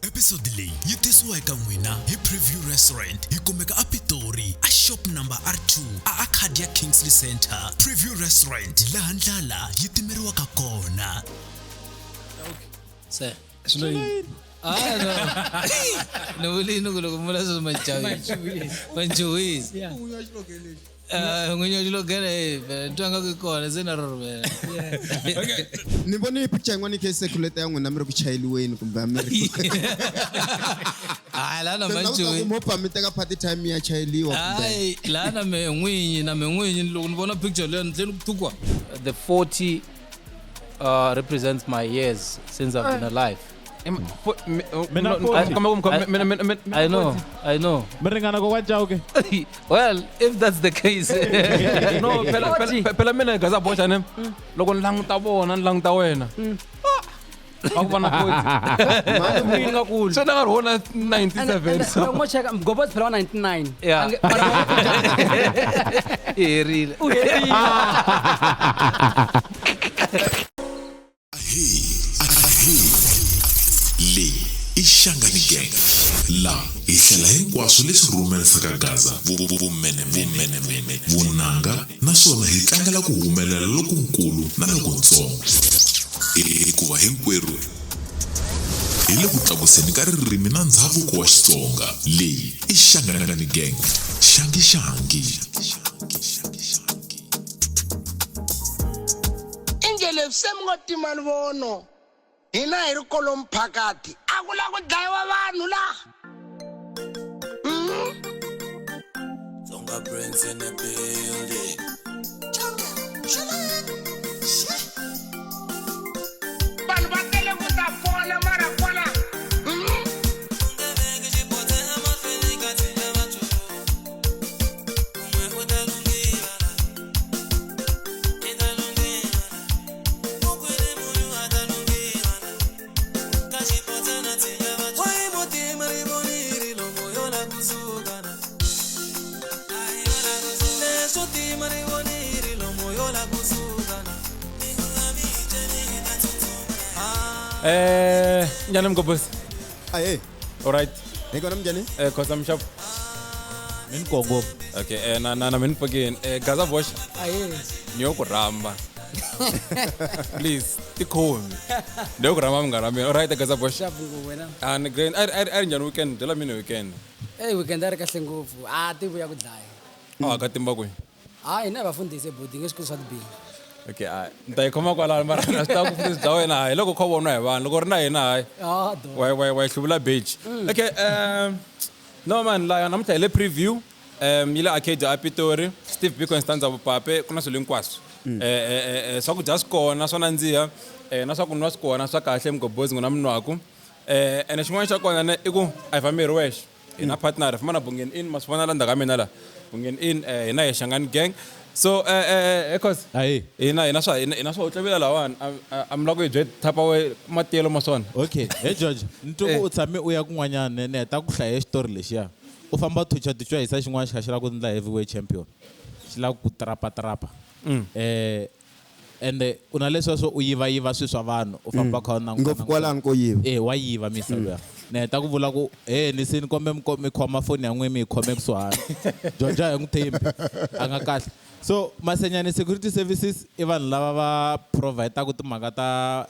Episode leyi yi tisiwa eka n'wina hi Preview Restaurant hi kumeka a Pitori a shop number R2 a Arcadia Kingsley Center. Preview Restaurant laha ndlala yi timeriwaka kona. Sir. No, really, no, look, more than my child. Manchuis. Yeah. When you look at it, don't go call as in a room. Okay. Niboni picture ngwani ke sekulete yangu na mero kuchaili wenu kumbe America. Lana manchuis. Mo permit ka party time ya chailiwa kumbe. Lana me ngwinyi look nibona picture le tukwa. The 40 represents my years since I've been alive. I know. Well, if that's the case. No, pela mina gaza bocha ne. Loko lang ta bona lang ta wena. Akubana futhi. Manje ngakhulu. So na rona 97. So mo check ngoba phela 99. Yeah. Real. Le ishangani gang la ihlela hinkwaswo leswi rhumerisaka Gaza vumene vunanga naswona hi tlangela ku humelela lokunkulu na lokuntsongo hikuva hinkwerhu hi le ku tlakuseni ka ririmi na ndhavuko wa Xitsonga. Leyi i Shangani gang shangi Ingele semngoti malvono hina hi ri kolomu phakati a ku la ku dlayiwa vanhu la Zonga Prince in the building. vanhu va tele ku ta fola mara fola Njani mkobos? Aye. All right. Niko namjani? Cause I'm sharp. Min Congo. Okay, na min pagin. Gaza bosh. Aye. Niyo ko ramba. Please, tikho. Niyo ko ramba ngara min. All right, Gaza bosh. Shabu wena. And green. I njani weekend. Dela mina weekend. Weekend ari kahle ngopfu. Tivu ya ku dlaya. Ka timba ku. Ina bafundise boarding esikole sa Tibi. Okay, ntai khoma kwala mara na sta ku fundisa bya wena hayi loko kho vona hi vanhu loko ri na hina hayi why hluvula beach. Okay, no man la namuhla ile preview yile arcade a Pitori Steve Biko instanza vupape kuna swilo hinkwaswo swakudya swi kona swo nandziha na swa ku nwa swi kona swa kahle mgobozi ngona munwaku ene xin'wana xa kona ne i ku a hi fambi hi ri wexe hi na partner hi famba na bungeni in ma swi vona la ndzhaku ka mina la bungeni in hina hi Shangani gang. So because ina swa utlevela lawani I'm like you tapa we matelo masona. Okay, hey George, ntuku u tshame u ya kun'wanyana ne ta ku hlaya story lexiya. U famba thucha hi sa xin'wana xi xila ku ndla heavyweight champion. Xi la ku trapa. And una leswa swo u yiva swi swa vanhu u famba kha na Ngopfu kwala nko yiva. Wa yiva misa luya. Ne ta ku vula ku ni sini kombe mi khoma phone ya n'we mi khome kusuhana. Jojo a n'wi thembi a nga kahle. So Masenyani security services even lava va provide ku timhaka ta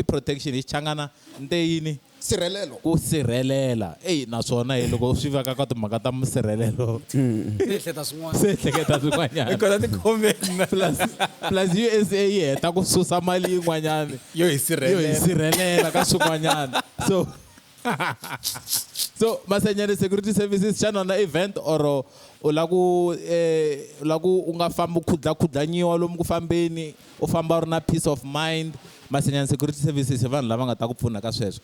protection hi changana nte yini Sirhelelo. ku sirhelela naswona loko swi vaka ka timhaka ta musirhelelo Hleta swin'wana. se hleketa swin'wanyana Because ti comment plus USA yi heta ku susa mali yin'wanyana yo hi sirhelela ka swin'wanyana so Masenyani security services xana na event or u laku u nga fambi khudlanyiwa lomu ku fambeni u famba ri na peace of mind. Masenyani security services hi vanhu lava nga ta ku pfuna ka sweswo.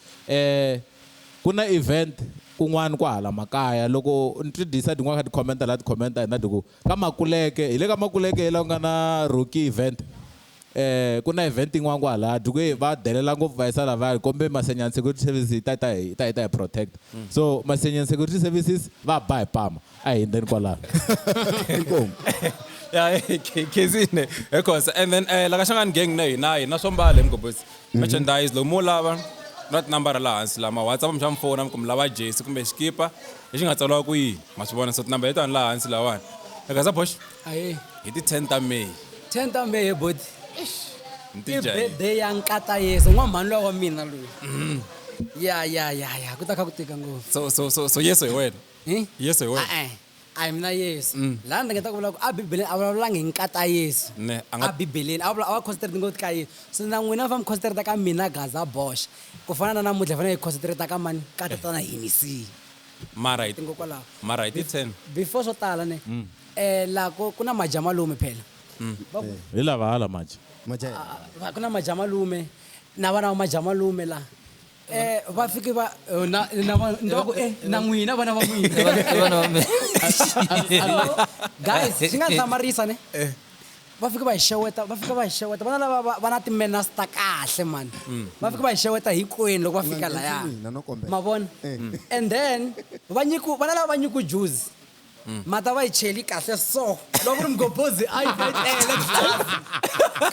Ku na event kun'wana kwa hala makaya loko introduce din'wana ka ti-commenta la ti-commenta hina diku ka Makuleke hi le ka Makuleke hi la ku nga na rookie event. Ku na event yin'wana kwala duku va delela ngopfu va yisa lava kombe Masenyani security services ta protect. So Masenyani security services va ba hi pama a hi ndeni kwala. Yeah, kezine because and then la ka Shangani gang na hina swo mbala mgobozi merchandise lo mo lava na tinambara laha hansi lama WhatsApp mi xa mi fona mi ku mi lava jesi kumbe xikipa lexi nga tsariwa ku yini ma swi vona so tinambara letiwani laha hansi lawani gaza box aye hi ti 10 ta May 10 ta May body ni i ti njhani birthday ya nkata yeso n'wamhani loyi wa mina loyi ya ku ta kha ku tika ngopfu so yeso hi wena yeso hi wena a hi mina yesu laha ni ringeta ku vula ku a bibeleni a vulavulanga hi nkata yesu Ne, a a nga- bibeleni a va concentrate ngopfu ka yesu so na n'wina va mi concentrate ka mina gaza bosh ku fana na namuntlha hi fanele hi concentrate ka mani ka tatana hinisi mara hi tingokwalaho mara hi ti 10 before swo tala ne laha ku na majamalume phela hi lava hala maji Majaya. ku na majamalume na vana va majamalume laha va fike va na n'wina vana va n'wina guys swi nga hlamarisa ne va fika va hi xeweta vana lava va na ti-manners ta kahle mani va fika va hi xeweta hinkwenu loko va fika laya Mina no kombela. ma vona and then vana lava va nyiku juice mata va yi cheli kahle so loko ku ri mgobhozi a yi tele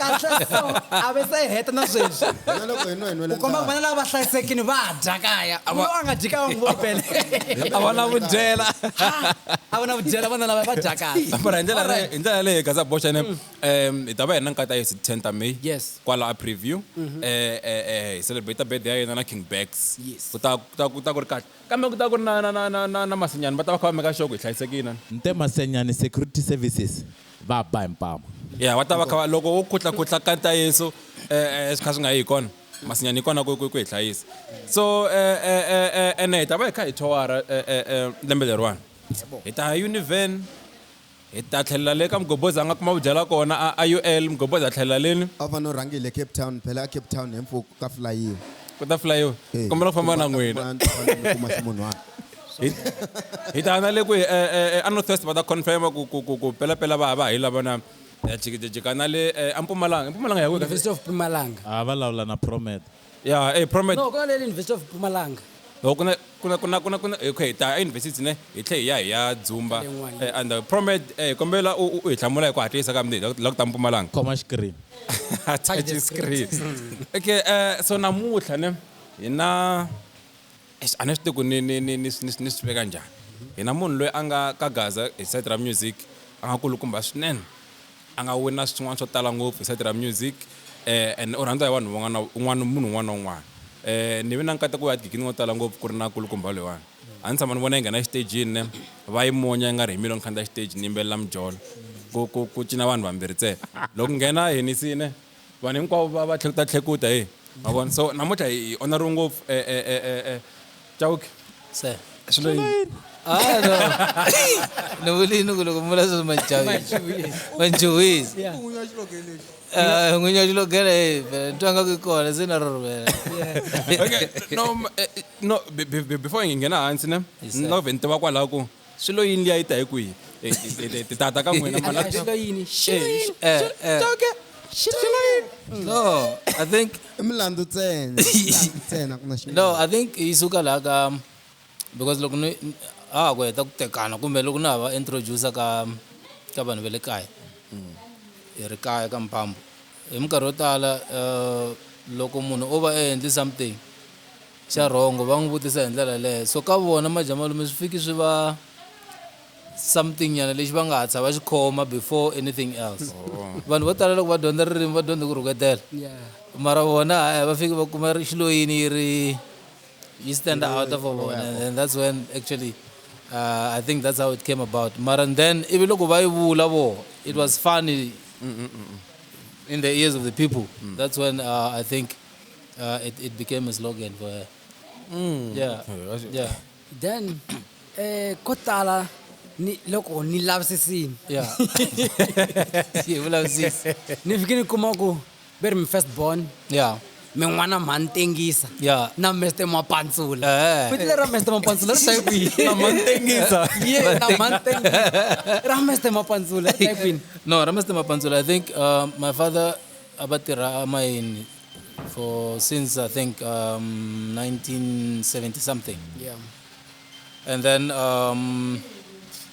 kahle so a ve se heta na sweswi Na loko hi nwela u komba ku vana lava va hlayisekini va dya kaya loyi a nga dyi kaya ngopele a va na vudyela a va na vudyela vana lava va dya kahle mara hi ndlela leyi gaza boxane hi ta va hi na nkata yesi 10 ta May Yes. kwala a preview hi celebrate birthday ya yena na King Bags Yes. ku ta ku ri kahle kambe ku ta ku ri na masinyani va ta va kha va meka sure ku hi hlayisekile nte masenyani security services va ba hi mpama ya va ta va kha loko wo khutlakhutlha kanta yesu swi kha swi nga yi kona masinyani kona ku hi hlayisa so ene hi ta va hi kha hi thowara lembe leriwani hi ta univen hi ta tlhelela le ka mugobhozi a nga kuma vudyela kona a UL mugobhozi a tlhelela leni A va no rhangile Cape Town phela Cape Town hi mpfuku ka flayiwa. ku ta fulayiwa kombela ku famba na n'wina Kuma ximunhwana. hi ta na le ku a Northwest va ta confirma ku pelepele va hi lava na jikajika na le a Mpumalanga ya weka University of Mpumalanga a va lavula na promet ya promet no ku na le University of Mpumalanga kuna okay ta university ne hi tlhe hi ya Dzumba Lengwani. and promet kombela u hi hlamula hi ku hatlisa ka mdeni la ku ta Mpumalanga khoma xikirini touch screen okay so namuhla ne hina a ni swi tivi ku ni swi veka njhani hina munhu loyi a nga ka Gaza hi side ra music a nga kulukumba swinene a nga wina swin'wana swo tala ngopfu hi side ra music and u rhandza hi vanhu munhu un'wana na un'wana ni vi na nkata ku ya gigini ngo tala ngopfu ku ri na kulukumba loyiwani a ni tshama ni vona yi nghena exitagini ne va yi monya yi nga ri hi miloni khandziya xiteji ni yimbelela mijolo ku cina vanhu vambirhi ntsena loko nghena henisine vanhu hinkwavo va tlhekuta ma vona so namuntlha hi onariwe ngopfu Chauki se swilo yini ni vulini ku loko mula sweswi manchuwisi n'winyi wa xilogela twanga ku kona se na rorivela okay no before hi nghena hansi ne ni lava ni tiva kwalaho ku swilo yini liya yi ta hi kwihi ti tata ka n'wina xilo yini no I think I milandzu ntsena ku na xin'wana. no I think yi suka laha ka because loko ni ku heta ku tekana kumbe loko na va introducer ka vanhu va le kaya hi ri kaya ka mpambu hi minkarhi yo tala loko munhu o va endli something xa wrong va n'wi vutisa hi ndlela leyo so ka vona majamalume swi fiki swi va something nyana lexi va nga hatsa va xi khoma before anything else vanhu vo tala loko va dyondza ririmi va dyondza ku rhuketela mara vona va fike va kuma xiloyini yi stand out of vona and that's when actually I think that's how it came about mara and then ivi loko va yi vula vo it was funny in the ears of the people that's when I think it became a slogan for her yeah then ko tala loko ni lavisisini yeah yi vulavisisi ni fike ni kuma ku ve ri mi first born yeah mi n'wana mhani tengisa yeah na Mr Mapantsula Eh. vito leri ra Mr Mapantsula ri hlayi kwihi na mhani tengisa na mhani tengisa ra Mr Mapantsula ri hlayi kwini no Mr Mapantsula I think my father abatirha amayini for since I think 1970 something yeah and then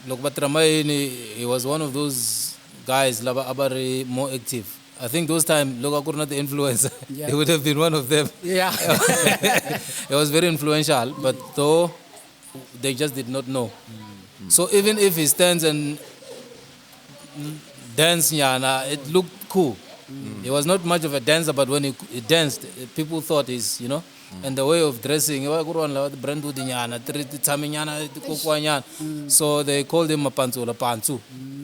loko batirha amayini he was one of those guys lava a va ri more active I think those time, look, I could not the influencer. Yeah. He would have been one of them. Yeah. It was very influential, but though they just did not know. So even if he stands and dance, nyana, it looked cool. He was not much of a dancer, but when he danced, people thought he's, you know, and the way of dressing, so they called him a Pantsu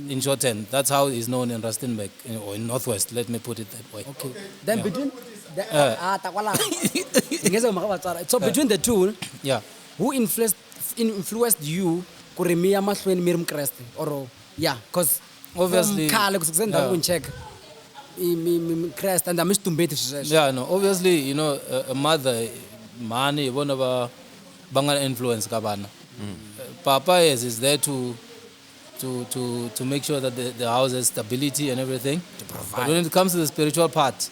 in shorthand. That's how he's known in Rustenburg, or in Northwest, let me put it that way. Okay. Then between so between the two, Yeah. who influenced you kuremia mahlweni mirim Kreste or yeah, because Obviously, check Kreste and I'm yeah, no, obviously, you know, a mother, money, one of our bangal influence kabana. Papa is there to make sure that the house has stability and everything. But when it comes to the spiritual part,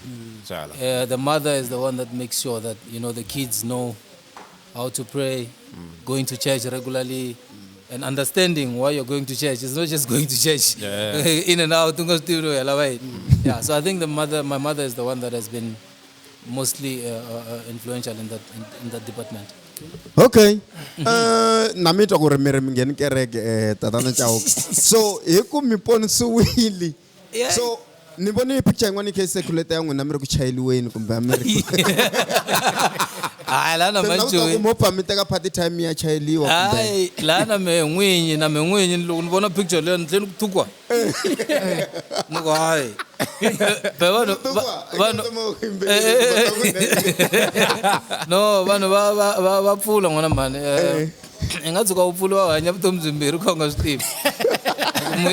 the mother is the one that makes sure that, you know, the kids know how to pray, going to church regularly, and understanding why you're going to church. It's not just going to church in and out. Yeah, so I think my mother is the one that has been mostly influential in that department. Okay. Nami to go remere mingeni kereke tatana chao. So eku mipon suwili. So niboni picture ngwani kese kuleta yangu namere kuchailiweni kumbe America. Lana manchu. Mo permit ka party time ya chailiwa kumbe. Ai lana me ngwinyi ngibona picture le nhle kuthukwa. Nuko hai. No, vanhu va pfula n'wana mhani. Ingathi ka upfula wa hanya vutomi byimbirhi kha nga swi tivi.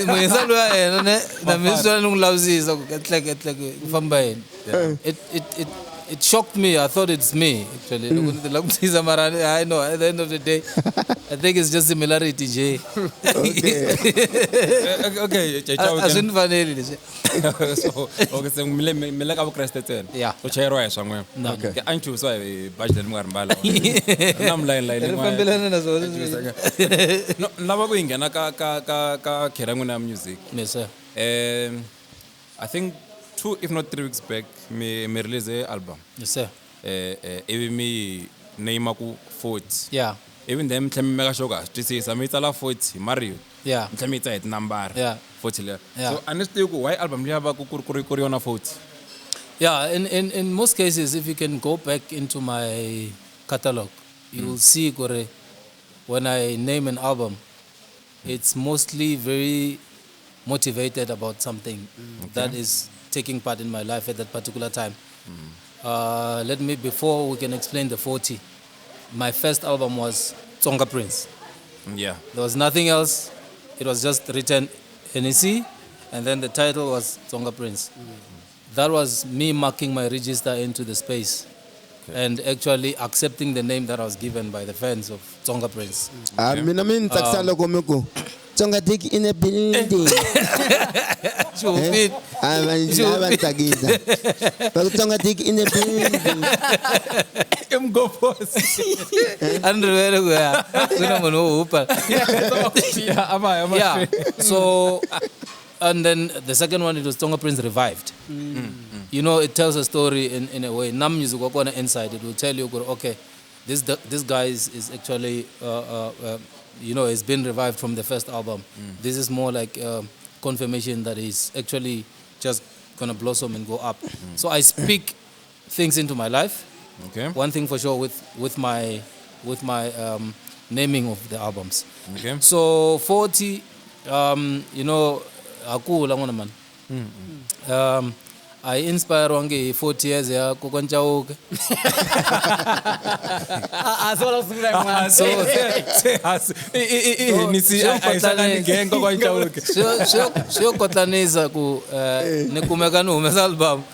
Muyisa loyi ya yena ne na miswa ni n'wi lavisisa ku ketleke ku famba yena. It shocked me. I thought it's me actually. I know at the end of the day, I think it's just similarity, Jay. Okay, so okay, so mile ka Kreste tsena. Yeah. So chairwa ya swangwe. Okay, anchu so budget mo ngarimbala. Nam line no lava ku ingena ka khera na music. Yes sir. I think 2 if not 3 weeks back me release a album. Yes sir. Even me name aku 40. Yeah. Even them tell me mega shoga. This is a metal 40 Mario. Yeah. Tell me it's number. Yeah. 40. Yeah. So honestly, why album liaba ku kuri on 40? Yeah, in most cases, if you can go back into my catalog, you will see kore, when I name an album, it's mostly very motivated about something that is taking part in my life at that particular time. Before we can explain the 40, my first album was Xitsonga Prince. Yeah. There was nothing else. It was just written Henny, and then the title was Xitsonga Prince. That was me marking my register into the space and actually accepting the name that I was given by the fans of Xitsonga Prince. Minamin taksalo komeko. Xitsonga Dick in a building. I'm tagiza. Xitsonga Dick in a building. I'm go boss. Yeah. So, and then the second one, it was Xitsonga Prince Revived. You know, it tells a story in a way. Nam music inside. It will tell you, okay, this guy is actually, you know, has been revived from the first album. This is more like confirmation that he's actually just gonna blossom and go up. So I speak things into my life. Okay. One thing for sure with my naming of the albums. Okay. So 40, you know, akula ngona man. I inspire wange 40 years ya kokonchauke. Sio kotlanisa ku nikumeka no umesa album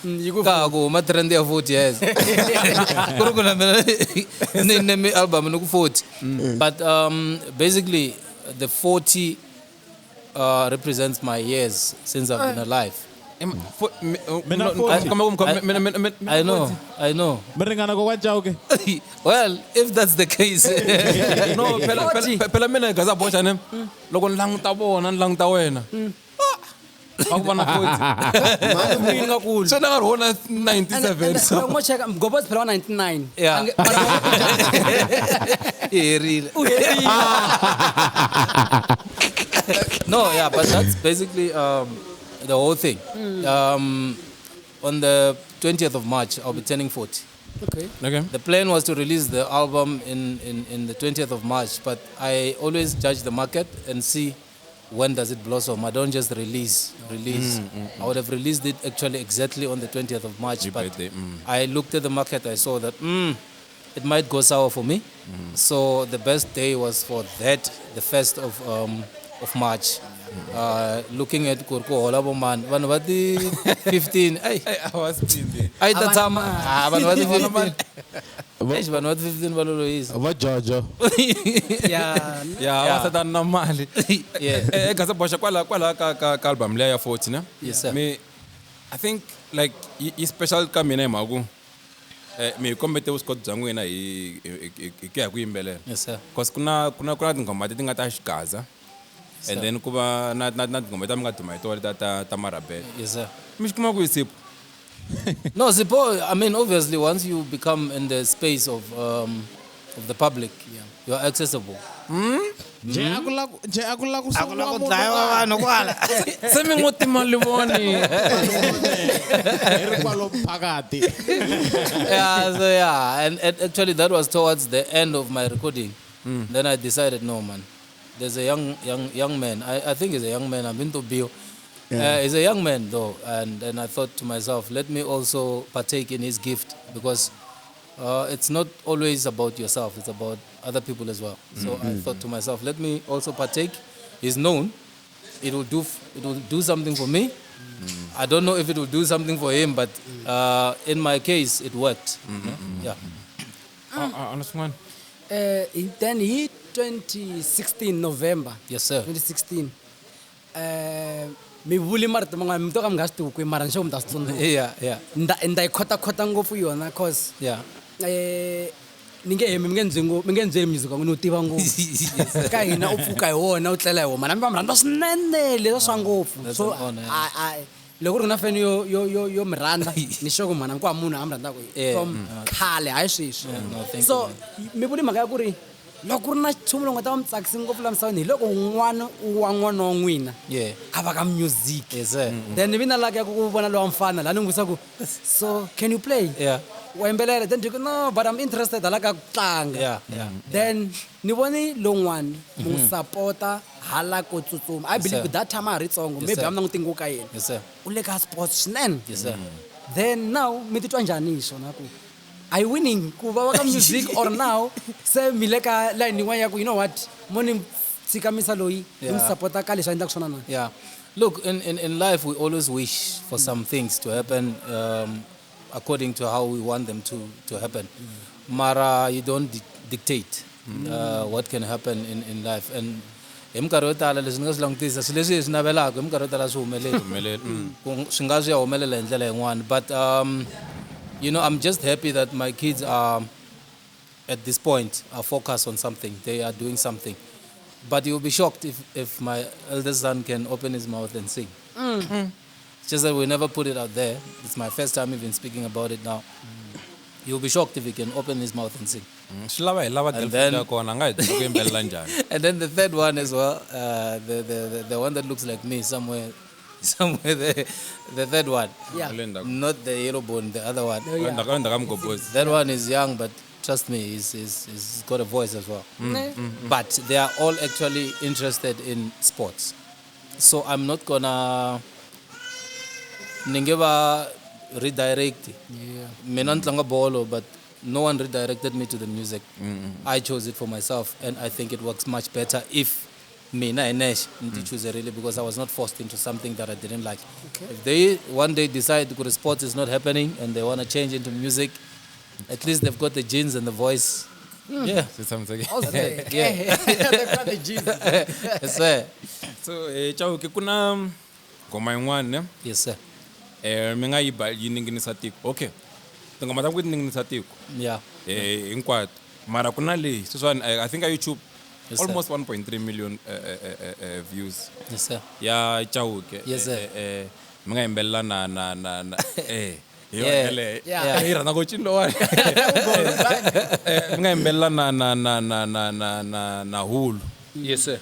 ka ku matrend ya 40 years. Kurukuna name album no 40. But basically the 40 represents my years since I've been alive. I know. Well, if that's the case. No, pela mina gaza bocha ne. Loko lang ta bona lang ta wena. akuvana 40 Mwini kakhulu. so na rona 97 so Ngo check Mgobhozi phela wa 99. Yeah. Uherile. No, yeah, but that's basically the whole thing. On the 20th of March, I'll be turning 40. Okay. okay The plan was to release the album in the 20th of March, but I always judge the market and see when does it blossom. I don't just release. I would have released it actually exactly on the 20th of March, Your but birthday, I looked at the market, I saw that it might go sour for me. So the best day was for that, the 1st of March. Looking at Kurko Holabo man, one what the 15. I was thinking I the time. One what the 15. One what 15 balolo is. What Jojo? Yeah. yeah wasata na mali Yeah. kasa bosha kwala ka album leya 40 na Yes, sir. me I think like i special ka mina magu me kombete uskot zangu ina ke ya kuimbelela Yes, sir. cause kuna tingoma leti nga ta xikaza and then kuva na tingoma ta mga duma hitori ta marabel Yes, sir. mi xikuma ku Sipho No, Sipho, I mean, obviously, once you become in the space of the public, you are accessible. Je akula ku se mi ngoti mali voni And actually, that was towards the end of my recording. Then I decided, no, man. There's a young man. I think he's a young man. I've been to Bio. He's a young man, though. And I thought to myself, let me also partake in his gift, because it's not always about yourself. It's about other people as well. So I thought to myself, let me also partake. He's known. It will do something for me. I don't know if it will do something for him, but in my case, it worked. Yeah. honest man Then he 2016 November. Yes, sir. 2016. Mi vuli marito mga mto kam gastu ku mara nxo mta tsundzu. Yeah, yeah, Nda ikhota ngopfu yona cause yeah. ninge nge music ngo tiva ngopfu. Ka hina u pfuka hi wona u tlela hi wona. Mana mi va mi rhandza swinene leswa swa ngopfu. So an honor, loko ri na fan yo mi rhandza ni xoko mana ku munhu a mi rhandzaka from khale hayi sweswi. No, thank So mi vuli mhaka ya ku ri loko ri na nchumu lowu nga ta va mi tsakisi ngopfu laha misaveni hi loko n'wana wa n'wana wa n'wina Yeah. a va ka music. Yes, sir. Then vi na laka ya ku vona lowa mfana laha ni n'wi vutisaka so can you play? Yeah. Wa yimbelela? Then ndzi ku no but I'm interested hala ka ku tlanga. Yeah, yeah. Then ni vone lowun'wana mu sapota hala ko tsutsuma. I believe sir. that time a ha ri tsongo maybe sir. a mi languti ka yena. Yes, sir. U le ka sports swinene. Yes, sir. Then now mi titwa njhani hi swona ku are you winning ku va ka music or now se mi le ka line yin'wana ya ku you know what mo ni tsikamisa loyi ni mi Yeah. sapota ka leswi a endlaka swona na. Yeah. Look, in life, we always wish for some things to happen according to how we want them to happen. Mara, you don't dictate what can happen in life. And hi minkarhi yo tala leswi ni nga swi langutisa swi leswi hi swi navelaka hi minkarhi yo tala swi humeleli swi nga swi ya humelela hi ndlela yin'wana but you know, I'm just happy that my kids are at this point are focused on something. They are doing something. But you'll be shocked if my eldest son can open his mouth and sing. It's just that we never put it out there. It's my first time even speaking about it now. You'll be shocked if he can open his mouth and sing. swi lava hi lava girlfriend ya kona nga hi tiva ku yimbelela njhani And then the third one as well, the one that looks like me somewhere there, the third one. Yeah. Not the yellow bone, the other one. ndaka mgobhozi That one is young, but trust me, he's got a voice as well. But they are all actually interested in sports. So I'm not gonna ningeva redirect. Mina ntlanga bolo, but no one redirected me to the music. I chose it for myself, and I think it works much better if Mina and Nash choose it really, because I was not forced into something that I didn't like. If they one day decide that sports is not happening and they want to change into music, at least they've got the genes and the voice. Yeah. Okay. Yeah. They've got the genes. Yes, sir. so chauke kuna ngoma yin'wana ne Yes, sir. mi nga yi ninginisa tiko okay tingoma ta ku ti ninginisa tiko Yeah. hinkwato mara ku na leyi sweswiwani I think a YouTube Yes, sir. almost 1.3 million views. Yes, sir. Ya Chauke. Yes, sir. Mga imbella na Yeah. Yeah. Ira na coaching lo. Mga imbella na hulu. Yes, sir.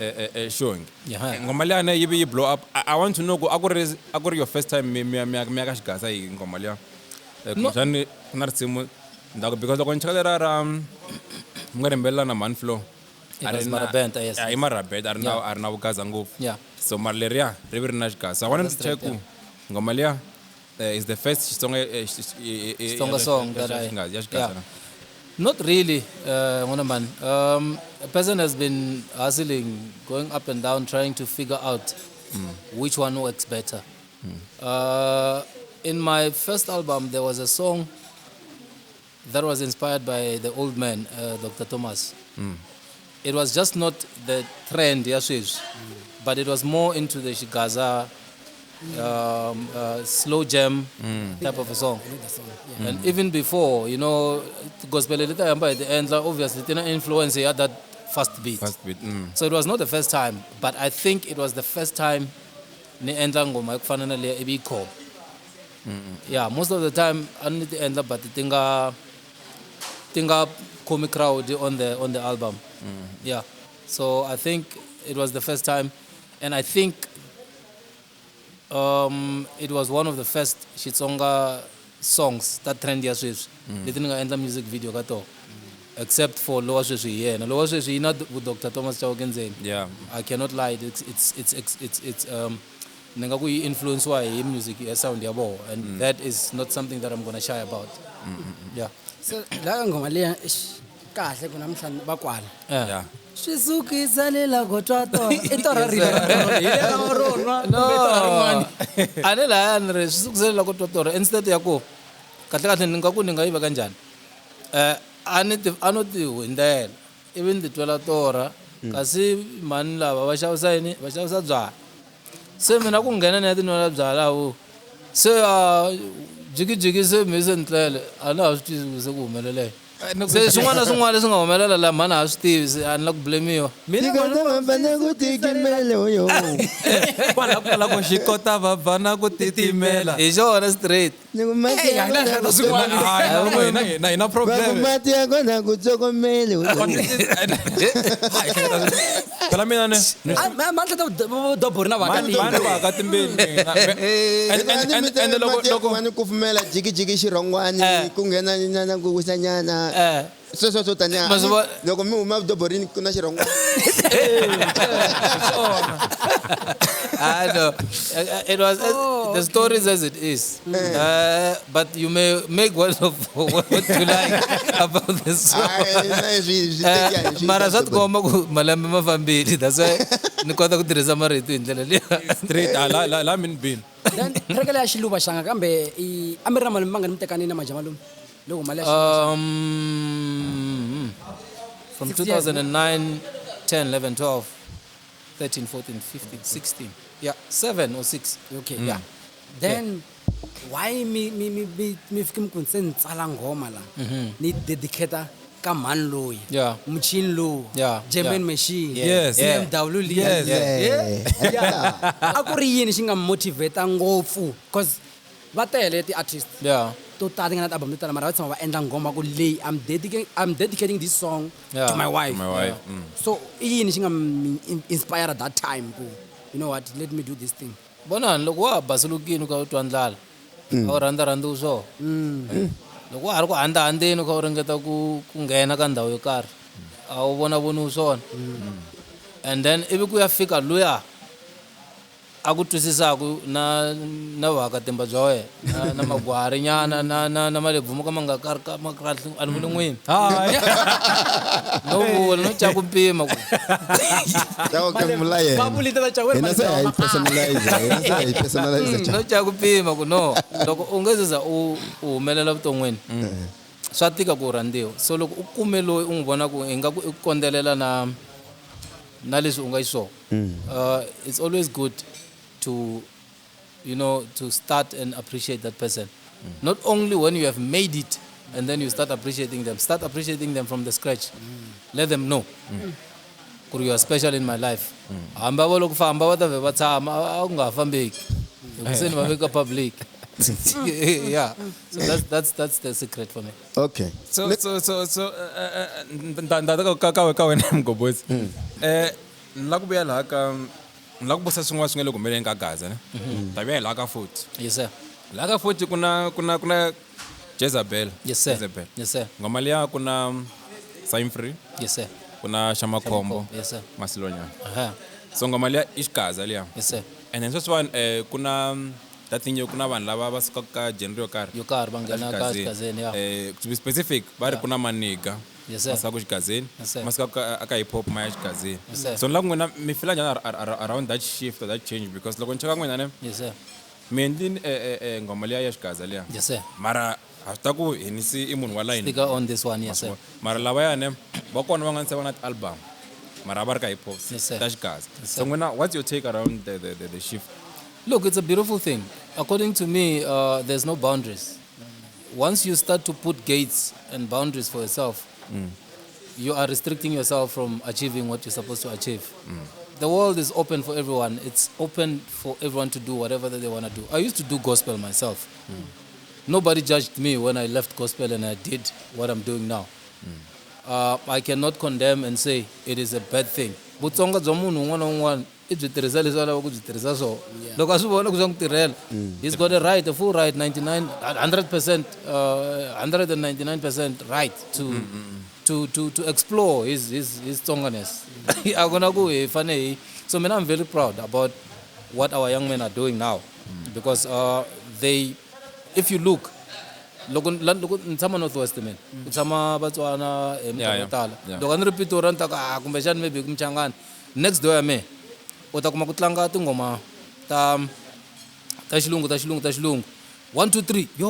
Showing. Yeah. Ngomalia you blow up. I want to know agora your first time me akashigasa ngomalia. No. Kujani nartsimu ndago because when chakadera mga imbella na manflow. It was Marabenta, yes. Yeah, Marabenta are now gaza nguf. Yeah. So malaria river nashka. So I wanted to check ngomalia is the first Xitsonga song that yeah. Not really, man. A person has been hustling, going up and down, trying to figure out which one works better. In my first album, there was a song that was inspired by the old man, Dr. Thomas. It was just not the trend, yes, but it was more into the Shigaza, slow jam type of a song. And even before, gospel at the end, obviously, it influence had that fast beat. So it was not the first time, but I think it was the first time ni endla ngoma ekufanele ibikho. Yeah, most of the time I need to end up, but tinga comic crowd on the album. Yeah, so I think it was the first time, and I think it was one of the first Xitsonga songs that trend yaswish. Didn't end the music video kato, except for Lowa Shweshi. Yeah, and Lowa Shweshi not with Dr. Thomas Chaukenze. Yeah, I cannot lie. It's Nengaku influence why music sound yabo, and that is not something that I'm gonna shy about. Yeah. So la ngoma le kahle kunamhlanje bakwala. Yeah. Shizukisa lela gotwato itora river ile ronwa no anela andre shizukisa lela gotwato instead yako kahle ningaku ningayiba kanjani anoti windela even the 12 tora kasi mani lava va xavisa byala se mina ku nghena na tinwela byala wo se jigijigi se mise ntlele a na ha swi tivi se ku humelele se swin'wana na swin'wana leswi nga humelela la mani a swi tivi a ni la ku blamiwa kwala ku xikota vabvana ku titimela hi xona straight hina problem mati ya kona ku tsokomele phela mina ne mandla dobori na vanhu va timbeni and loko mani ku fumela jigijigi xirhongwani ku nghena nyana ku wisanyana sweswo taniya loko mi huma doborini ku na xirhongwani I know. It was the stories as it is, but you may make one of what you like about this song. Mara swa tikoma ku malembe ma fambile, that's why ni kota ku tirhisa marito hi ndlela leyi straight la min bin then rekele ya xiluva xanga kambe amiri malume mangani mitekani na majama malume loko mali from 2009 10 11 12 13 14 15 16 yeah 7 or 6 okay yeah then why me fiki mkunse ni tsala ngoma la ni dedicate ka mani loyi muchini lowu German machine BMW a ku ri yini xi nga motivate ngopfu cause va tele ti artist to tala nga na album to tala mara va tshama va endla ngoma ku leyi I'm dedicating this song to my wife so i yini xi nga inspire at that time ku you know what let me do this thing bona loko wa basulukini ka utwa ndlala a rhandza swo loko wa ha ri ku handeni ka u ringeta ku nghena ka ndhawu yo karhi a wu voni swona and then ivi ku ya fika luya a ku twisisaku na vakatimba bya wena na magwari nyana na malebvumo ka ma nga karhi kahle a ni vuli n'wini no vula no caka mpima ku no caka mpima ku no loko u nge za u humelela vuton'wini swa tika ku rhandziwa so loko u kume loyi u n'wi vona ku ingaku i kondelela na leswi u nga xiswona it's always good to to start and appreciate that person not only when you have made it and then you start appreciating them from the scratch let them know ku you are special in my life hamba va loko famba va ta ve va tshama a ku nga fambeki kuseni va veka public yeah so that's the secret for me. Okay. So ndata ka wena mgobhozi la ku vuya laha ka la ku bosa swin'wana swi nga le ku humeleleni ka Gaza ne ta vuya hi laha ka futhi Yes sir. laha ka futhi kuna Jezebel. Yes sir. Jezebel. Yes sir. ngoma liya kuna Sign Free Yes sir. kuna Shamakhombo Yes sir. Masilonyana Aha. so ngoma liya i xigaza liya Yes sir. and then sweswiwani kuna that thing kuna vanhu lava va sukaka ka genre yo karhi Yo karhi va nghena ka xigazeni ya. to be specific va ri kuna maniga Yes sir. masaka ku xigazeni Yes, sir. masaka aka hip hop ma ya xigazeni Yes, sir. so ni la ku n'wina mi fila njhani around that shift or that change because loko ni cheka n'wina ne Yes sir. mi endlini ngoma liya ya xigaza liya Yes sir. mara a swi ta ku Hennessy i munhu wa layini Sticker on this one. Yes sir. mara lavaya ne va kona va nga ni se va na ti-album mara va ri ka hip hop Yes, sir. ta xigaza Yes, so sir. n'wina what's your take around the shift. Look, it's a beautiful thing. According to me, there's no boundaries. Once you start to put gates and boundaries for yourself, you are restricting yourself from achieving what you're supposed to achieve. The world is open for everyone. It's open for everyone to do whatever that they want to do. I used to do gospel myself. Nobody judged me when I left gospel and I did what I'm doing now. I cannot condemn and say it is a bad thing. Vutsonga bya munhu un'wana na un'wana I byi tirhisa leswi a lava ku byi tirhisa swona. Loko a swi vona ku swa n'wi tirhela, he's got a right, a full right, 100%, 199% right to explore his Tsonganess. A ku na ku hi fane hi. So I'm very proud about what our young men are doing now because if you look, loko ni tshama Northwest man ni tshama Vatswana eminkarhi yo tala loko ni ri Pitori ni ta ka kumbexani maybe ku Mchangani next door ya me u ta kuma ku tlanga tingoma ta xilungu 1 2 3 yo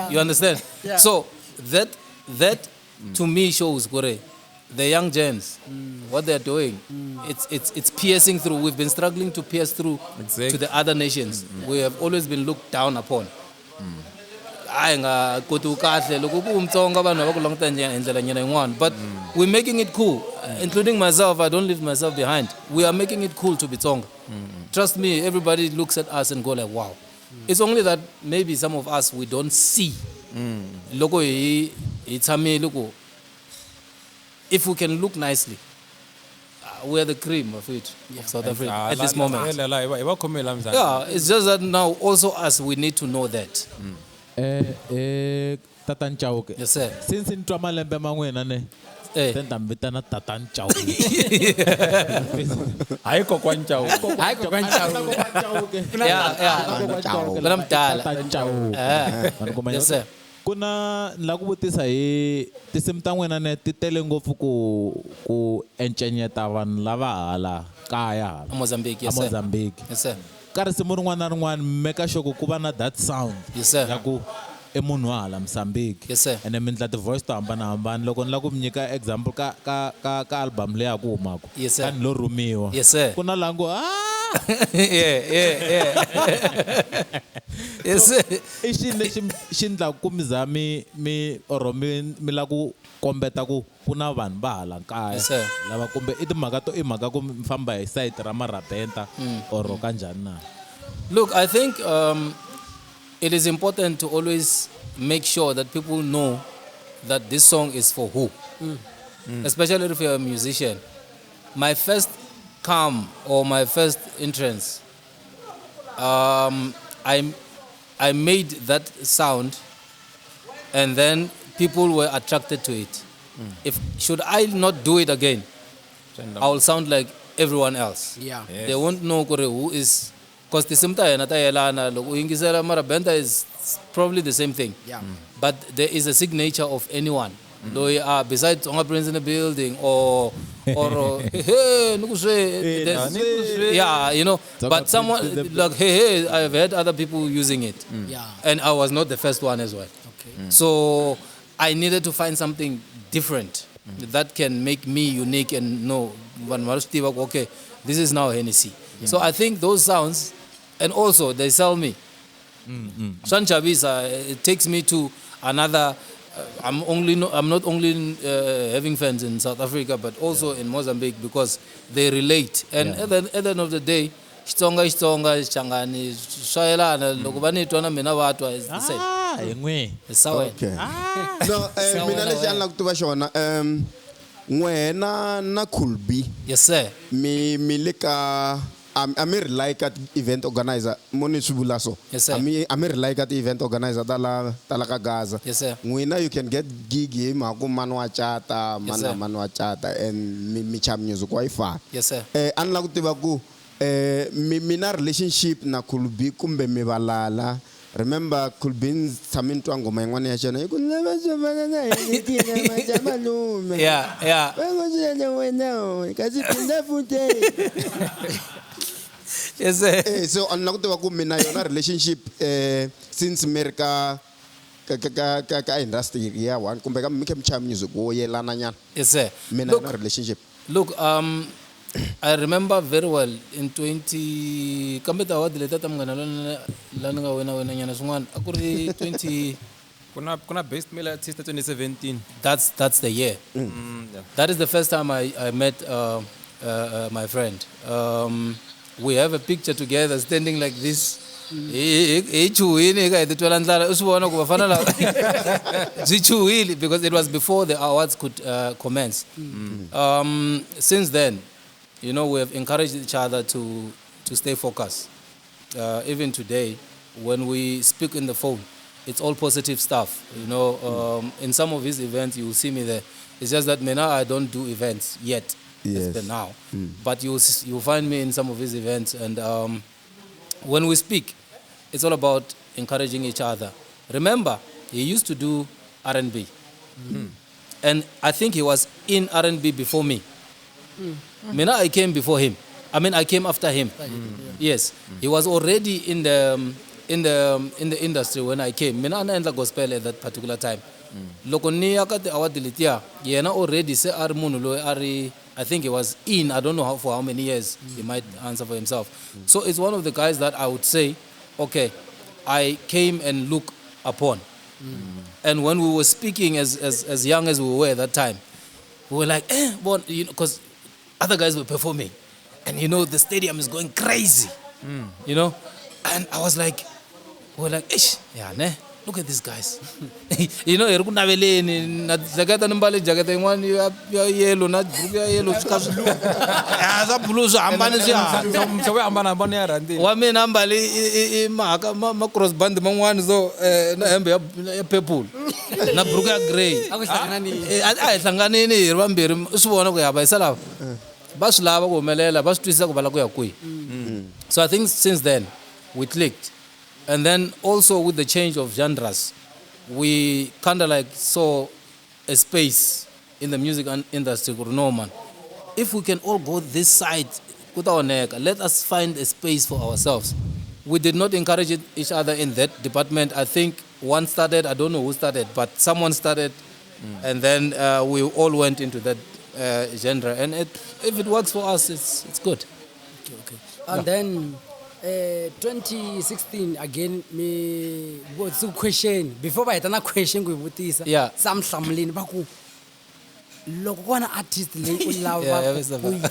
you understand so that to me shows gore the young gens what they're doing it's piercing through. We've been struggling to pierce through to the other nations. We have always been looked down upon. But we're making it cool, including myself. I don't leave myself behind. We are making it cool to be Tsonga. Trust me, everybody looks at us and go like, wow. It's only that maybe some of us, we don't see. Logo loko. If we can look nicely, we are the cream of it, of South Africa at this moment. Yeah, it's just that now also us, we need to know that. Tatan Chauke. Yes, sir. Since in Trama Lembe Mangwena ne. Then Tambitana Tatan Chauke. I ko kwanchao. Yeah. But I'm Yes, sir. Kuna lakubutisa hi tisimta n'wina ne ti tele ngopfu ku encenyeta vanhu lava hala kaya Mozambique, yes, sir. Mozambique. Yes, sir. Ka risimu rin'wana na rin'wana make sure ku va na that sound Yes, sir. ya ku I munhu wa hala Mozambique. Yes, sir. And mi endla ti-voice to hambanahambana loko ni la ku mi nyika example ka album leyi ya ku humaka Yes, sir. ka ni lo rhumiwa Yes, sir. ku na lango yeah. Yes, sir. I xilo lexi xi endlaku ku mi za mi la ku kombeta ku ku na vanhu va hala kaya Yes, sir. lava kumbe i mhaka ku mi famba hi site ra marapenta or kanjhani na. Look, I think it is important to always make sure that people know that this song is for who. Especially if you're a musician. My first or my first entrance, I made that sound and then people were attracted to it. Should I not do it again, I will sound like everyone else. Yeah. They won't know who is, because the same time Marabenta is probably the same thing. Yeah. But there is a signature of anyone. Though besides Tonga Prince in the building or yeah, you know. But someone like hey, I've heard other people using it. Yeah. And I was not the first one as well. Okay. So I needed to find something different that can make me unique and know okay, this is now Hennessy. So I think those sounds, and also they sell me. It takes me to another I'm not only having fans in South Africa, but also in Mozambique because they relate. And at the end of the day, Xitsonga, Xichangani, Shayelana, loko va ni twana mina va twa is the same. It's how Okay. No, mina lexi a ni lava ku tiva xona n'wena na Khulbi Yes, sir. mi le ka a mi ri like at event organizer mo ni swi vula so Yes, sir. a mi ri like at event organizer ta la ka Gaza Yes, sir. n'wina you can get gig hi mhaka ku mani wa cata Yes, sir. mani wa cata and mi cha music wa yi fana Yes, sir. a ni lava ku tiva ku mina relationship na Khulbi kumbe mi valala remember Khulbi tshame ni twa ngoma yin'wana ya xona yi ku lava swo fana na hina tina maja malume Yeah. va ngo swi endla wena kasi phinda futhi Yes, sir. so a ni lava ku tiva ku mina yona relationship since mi ri ka industry ya one kumbe ka mi khe mi chaya music wo yelana nyana Yes, sir. mina Look, yona relationship Look, I remember very well in 20 kambe ta award leta ta mngana la nga wena nyana swin'wana a ku ri 20 kuna best male artist 2017. that's the year. Yeah. That is the first time I met my friend. We have a picture together standing like this. Because it was before the awards could commence. Since then, we have encouraged each other to stay focused. Even today, when we speak in the phone, it's all positive stuff. In some of his events, you will see me there. It's just that now I don't do events yet. Yes. Now, but you'll find me in some of his events, and when we speak, it's all about encouraging each other. Remember, he used to do R&B, and I think he was in R&B before me. Mina, I came before him. I came after him. Yes, he was already in the industry when I came. Mina anaendla gospel at that particular time. Loko ni yakati awadilitia, yena already se ari munhu loyi ari. I think he was in, I don't know for how many years, he might answer for himself. So it's one of the guys that I would say, okay, I came and look upon. And when we were speaking as young as we were at that time, we were like, because other guys were performing. And the stadium is going crazy. And I was like, look at these guys. Eri ku naveleni na jacket ni mbale jacket yin'wana ya yellow na buruku ya yellow swa blue swo hambana Mhlobo hambana ya randi. wa mina mbale ma cross band man'wana so na hembe ya purple na buruku ya grey a hi hlanganini hi ri vambirhi swi vona ku ya va yisa lava va swi lava ku humelela va swi twisisa ku va la ku ya kwihi. So I think since then we clicked. And then also with the change of genres, we kind of like saw a space in the music industry. No, man. If we can all go this side, let us find a space for ourselves. We did not encourage each other in that department. I think one started, I don't know who started, but someone started, and then we all went into that genre. And if it works for us, it's good. Okay. And then 2016 again me what's the question before I had a question ku vutisa Yeah. Sam hlamuleni va ku loko ku va na artist leyi u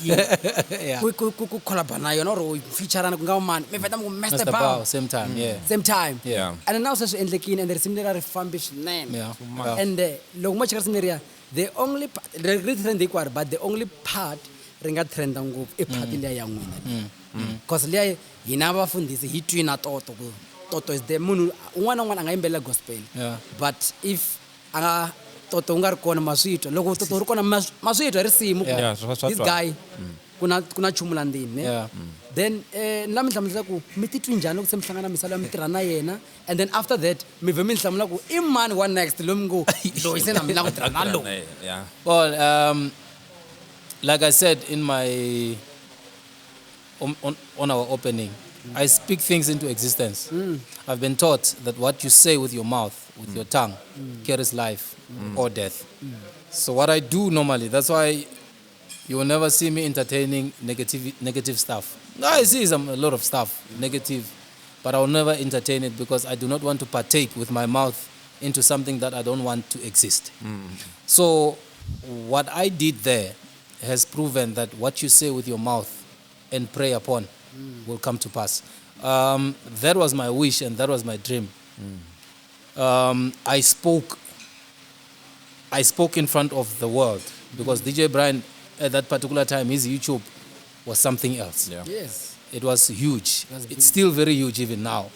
Yeah. ku collab na yona or u featurana ku nga mani mi veta mu Master Mr. Bao Bao, same time, yeah. same time Yeah. and now sweswi endlekile and risimu leri ri fambi swinene Yeah. and loko ma cheka risimu leriya the only part ri trend hikwari but the only part ri nga trenda ngopfu i part liya ya n'wina because liya hina vafundhisi hi twi na toto ku toto is the munhu un'wana na un'wana a nga yimbelela gospel Yeah. but if a nga toto u nga ri kona ma swi twa loko toto ri kona ma swi twa risimu ku Yeah, swa this twa. guy ku na chumu la ndzeni ne Yeah. then ni la mi hlamusela ku mi titwi njhani loko se mi hlangana misala ya mi tirha na yena and then after that mi vhe mi ni hlamula ku i mani wa next loyi mi ngo loyi se na mi lava ku tirha na loyi Yeah. Well, like I said in my on our opening, I speak things into existence. I've been taught that what you say with your mouth, with your tongue, carries life or death. So what I do normally, that's why you will never see me entertaining negative stuff. I see a lot of stuff negative, but I will never entertain it because I do not want to partake with my mouth into something that I don't want to exist. So what I did there has proven that what you say with your mouth and pray upon will come to pass. That was my wish and that was my dream. I spoke in front of the world because DJ Brian at that particular time, his YouTube was something else. Yeah. Yes. It was huge. It's still very huge even now,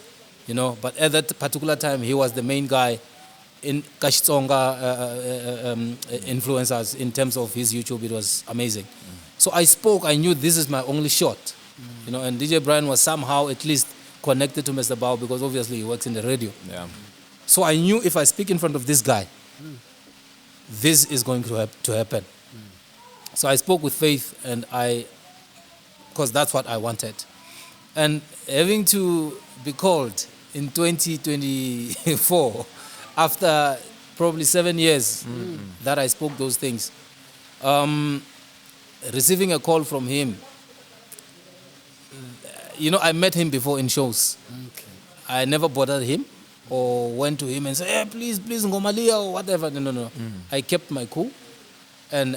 you know. But at that particular time, he was the main guy in Xitsonga influencers in terms of his YouTube. It was amazing. So I spoke. I knew this is my only shot, you know. And DJ Brian was somehow at least connected to Mr. Bao because obviously he works in the radio. Yeah. So I knew if I speak in front of this guy, this is going to happen. So I spoke with faith, and because that's what I wanted. And having to be called in 2024, after probably 7 years that I spoke those things, receiving a call from him, you know, I met him before in shows. I never bothered him or went to him and said, hey, please, Ngomalia or whatever. No. I kept my cool and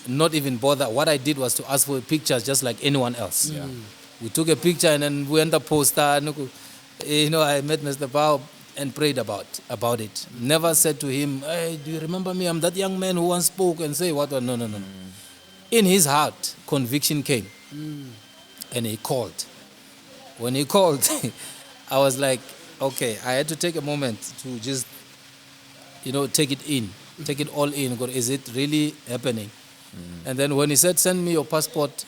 not even bother. What I did was to ask for pictures just like anyone else. Yeah. We took a picture and then we ended up poster. You know, I met Mr. Bao and prayed about it. Never said to him, hey, do you remember me? I'm that young man who once spoke and say what? No. In his heart, conviction came. And he called. When he called, I was like, okay, I had to take a moment to just, you know, take it all in. Because is it really happening? And then when he said, send me your passport,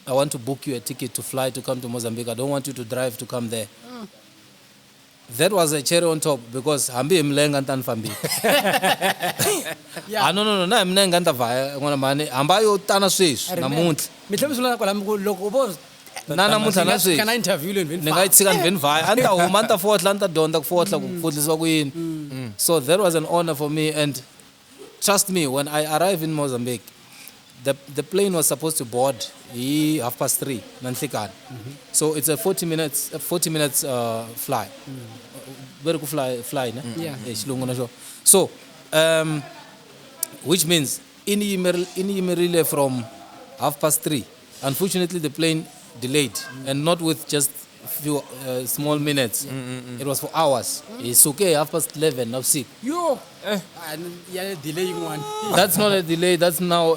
I want to book you a ticket to fly to come to Mozambique. I don't want you to drive to come there. That was a cherry on top because hambi imlenga ntanfambi. Yeah. No, na imlenga ntavaya ngona mani hamba yo tana sweswi namuntlha. Mihlomisolo kwala loko ubo Na namuntlha na sweswi. Can I interview you in Ni nga yitsika ni veni vaya. Anta huma anta fohla anta donda ku fohla ku fudliswa kuyini. So that was an honor for me, and trust me, when I arrived in Mozambique, the plane was supposed to board 3:30 nanhlikani. So it's a 40 minutes fly. Very good fly, ne? Yeah. Xilungu na xo. So which means in Imerile from 3:30. Unfortunately, the plane delayed, and not with just few small minutes. It was for hours. It's okay, 11:30 now sick. Yo. Yeah, delaying one. That's not a delay. That's now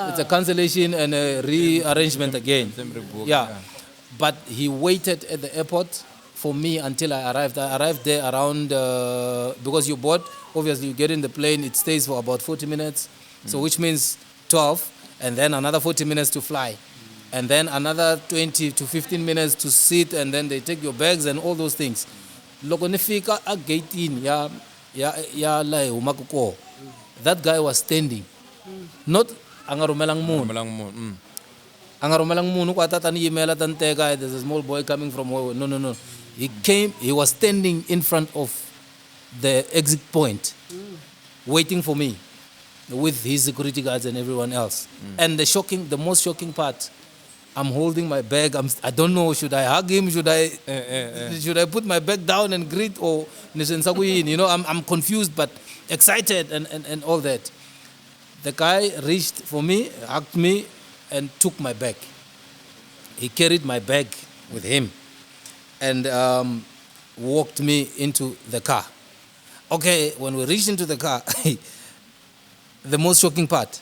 it's a cancellation and a rearrangement again. Yeah. But he waited at the airport for me until I arrived. I arrived there around because you board. Obviously, you get in the plane. It stays for about 40 minutes. So which means 12, and then another 40 minutes to fly, and then another 20 to 15 minutes to sit, and then they take your bags and all those things. Loko nifika a gate in ya la humaka ko. That guy was standing. Not angarumelang moon. Angarumelang moon ko atata ni email tanteka. There's a small boy coming from no. He came. He was standing in front of the exit point, waiting for me, with his security guards and everyone else. And the most shocking part, I'm holding my bag. I don't know. Should I hug him? Should I put my bag down and greet or you know? I'm confused but excited and all that. The guy reached for me, hugged me, and took my bag. He carried my bag with him, and walked me into the car. Okay, when we reached into the car, the most shocking part,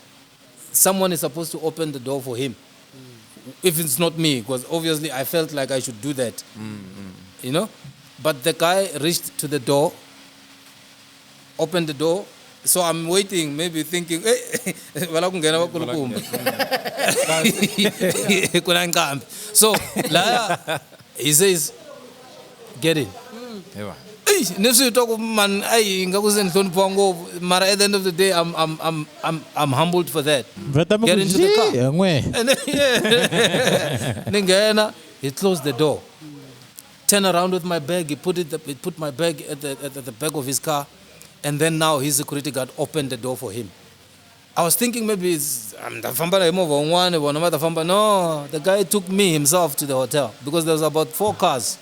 someone is supposed to open the door for him. If it's not me, because obviously I felt like I should do that, you know. But the guy reached to the door, opened the door. So I'm waiting, maybe thinking, so he says, get in. Nefsu talk man ay ngakuzen thon pongo mara at the end of the day I'm humbled for that. Get into the car. And then he closed the door. Turn around with my bag. He put my bag at the back of his car, and then now his security guard opened the door for him. I was thinking maybe it's no, the guy took me himself to the hotel because there was about 4 cars.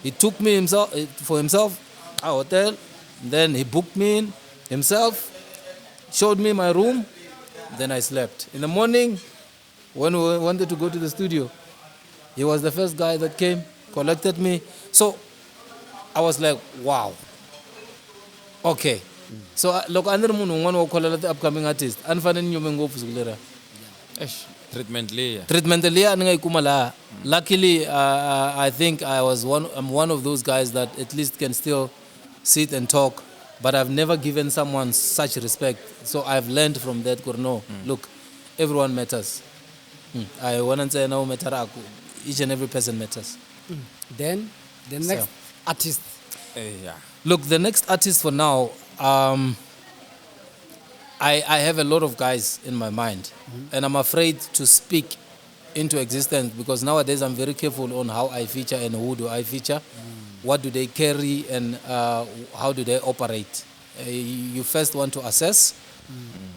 He took me for himself, a hotel, Then he booked me in himself, showed me my room, then I slept. In the morning, when we wanted to go to the studio, he was the first guy that came, collected me. So I was like, wow. Okay. So look, under munhu un'wana wo kholela the upcoming artist. Anifane nyume ngopfu siku lera. Treatment liya. Treatment liya ni nga ikuma laha. Luckily, I think I'm one of those guys that at least can still sit and talk, but I've never given someone such respect. So I've learned from that. No, look, everyone matters. I want to say no matter. Each and every person matters. Then the next artist. Yeah. Look, the next artist for now, I have a lot of guys in my mind, and I'm afraid to speak into existence because nowadays I'm very careful on how I feature and who do I feature, what do they carry, and how do they operate. You first want to assess.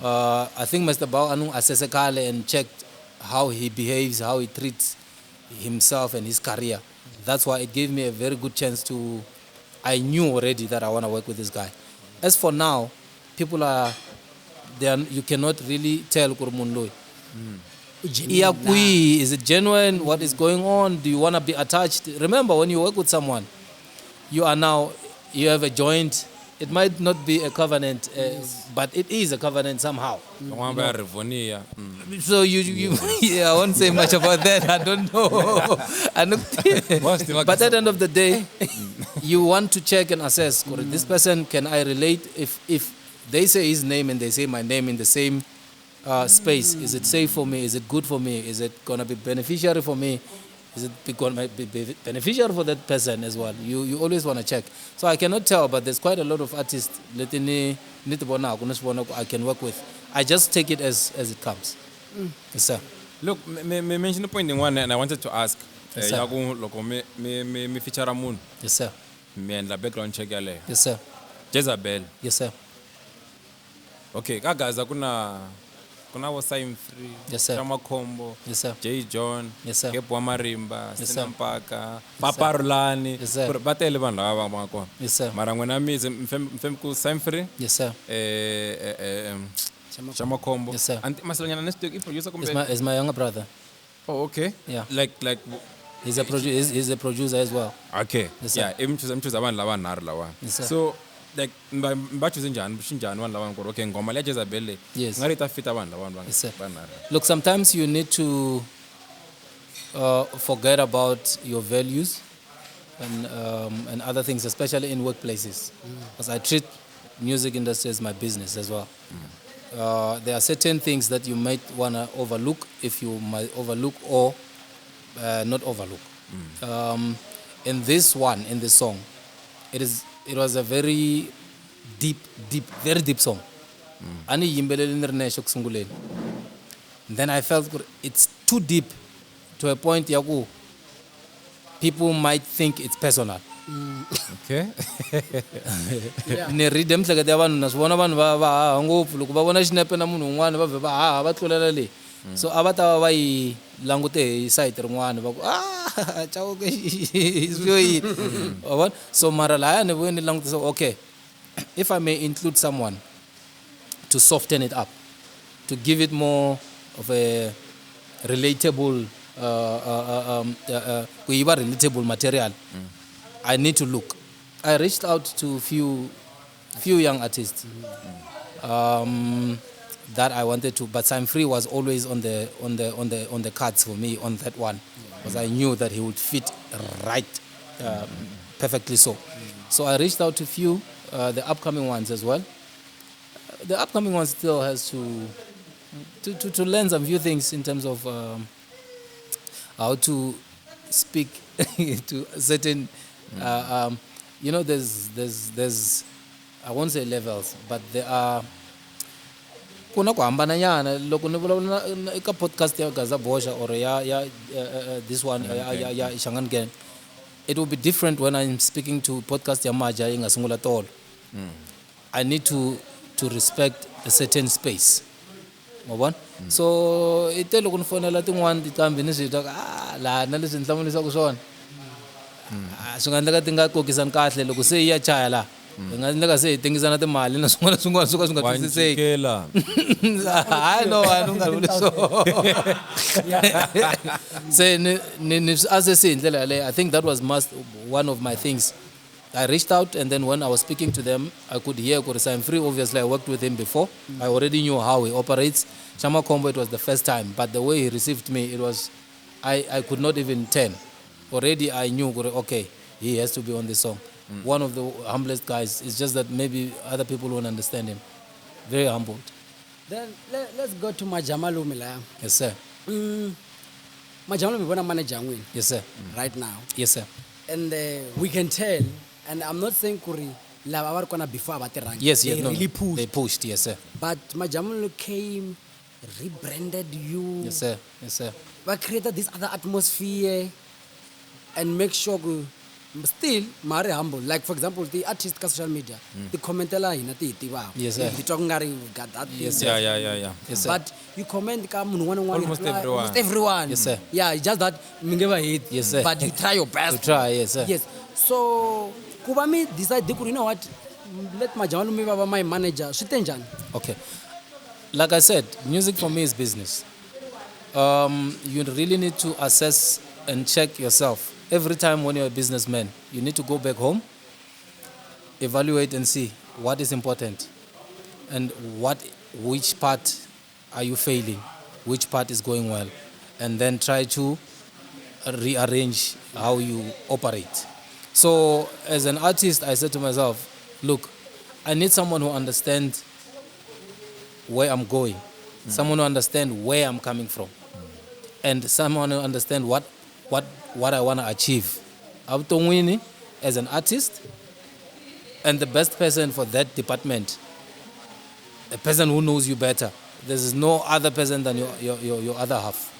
I think Mr. Bao Anu assessed Kale and checked how he behaves, how he treats himself and his career. That's why it gave me a very good chance to. I knew already that I want to work with this guy. As for now, people are there. You cannot really tell Kurmunloi. Is it genuine? What is going on? Do you want to be attached? Remember, when you work with someone, you have a joint. It might not be a covenant, but it is a covenant somehow. So yeah, I won't say much about that. I don't know. But at the end of the day, you want to check and assess. This person, can I relate? If they say his name and they say my name in the same space, is it safe for me? Is it good for me? Is it gonna be beneficiary for me? Is it going to be beneficial for that person as well? You always want to check. So I cannot tell, but there's quite a lot of artists I can work with. I just take it as it comes. Yes, sir. Look, me mention a point in one, and I wanted to ask. Yes, sir. Me feature a moon. Yes, sir. Me and the background check yale. Yes, sir. Jezabel. Yes, sir. Okay, kagaza kuna was Sign Free. Yes, sir. Chama Combo. Yes, sir. J John. Yes, sir. Kepo Marimba. Yes, sir. Sinampaka. Yes, sir. Paparulani. Yes, sir. Batele ban lava mako. Yes, sir. Mara ngwena mi mfem ku Sign Free. Yes, sir. Chama Combo. Yes, sir. And masalanya next week producer kumbe. Is my younger brother. Oh, okay. Yeah. Like He's a producer as well. okay. Yes, sir. Yeah, imchuza abantu laba nari lawa. Yes, sir. So like mbachuze njani bushinjani abantu laba ngoro okay ngoma le Jezabel le. Yes. Ngari ta fit abantu laba Yes, sir. banari. Look, sometimes you need to forget about your values and other things, especially in workplaces. Because I treat music industry as my business as well. There are certain things that you might want to overlook, if you might overlook or not overlook. In this song, it was a very deep song. Ani yimbelele nirnesho kusunguleni. Then I felt it's too deep to a point yaku people might think it's personal. Okay. Ni read them like they want nasibona vanhu va ngopfu loko va vona xinepe na munhu un'wana va va tlulela le. So abata va yi langute hi side rin'wana va ku chawuke isvoyi. So mara laya ni vuye ni langute so okay, if I may include someone to soften it up, to give it more of a relatable relatable material, I need to look. I reached out to few young artists that I wanted to, but Sign Free was always on the cards for me on that one, because I knew that he would fit right perfectly so. So I reached out to few, the upcoming ones as well. The upcoming ones still has to learn some few things in terms of how to speak to certain, there's I won't say levels, but there are kuna ku hambana nyana loko ni vulavula eka podcast ya Gaza Bosha or ya this one ya Xitsonga Gang. It will be different when I'm speaking to podcast ya Maja inga sungula tolo. I need to respect a certain space. So ite loko ni fonela tin'wana tikambi ni switwa la na leswi ni hlamulisa ku swona swi nga endleka ti nga kokisani kahle loko se ya chaya la ngathi ndeka se tengisana timali na swin'wana swo ka swi nga twisiseki. I know ungavuli so. Se ni assess hi ndlela yaleyo. I think that was one of my things. I reached out, and then when I was speaking to them, I could hear I'm free. Obviously, I worked with him before. I already knew how he operates. Chama Combo, it was the first time, but the way he received me, it was, I could not even turn. Already I knew, okay, he has to be on the song. One of the humblest guys. It's just that maybe other people won't understand him. Very humbled. Then let's go to Majamalu Milaya. Yes, sir. Majamalu Milaya manager win. Yes, sir. Right now. Yes, sir. And we can tell, and I'm not saying Kuri, before yes, they really pushed. They pushed, yes, sir. But Majamalu came, rebranded you. Yes, sir. Yes, sir. But created this other atmosphere and make sure still very humble. Like for example, the artist ka social media, the commentela wow. Yes, sir. The talking got that. Yes, thing. sir. Yeah. Yes, sir. But you comment Almost everyone. Yes, sir. Yeah, it's just that never hit. Yes, sir. But you try your best. You try, yes, sir. Yes. So Kubami decided, you know what? Let Majamalu be my manager. Okay. Like I said, music for me is business. You really need to assess and check yourself. Every time when you're a businessman, you need to go back home, evaluate and see what is important and which part are you failing, which part is going well, and then try to rearrange how you operate. So as an artist, I said to myself, look, I need someone who understands where I'm going, someone who understands where I'm coming from, and someone who understands what I want to achieve. Abutongwini as an artist, and the best person for that department, a person who knows you better. There is no other person than your other half.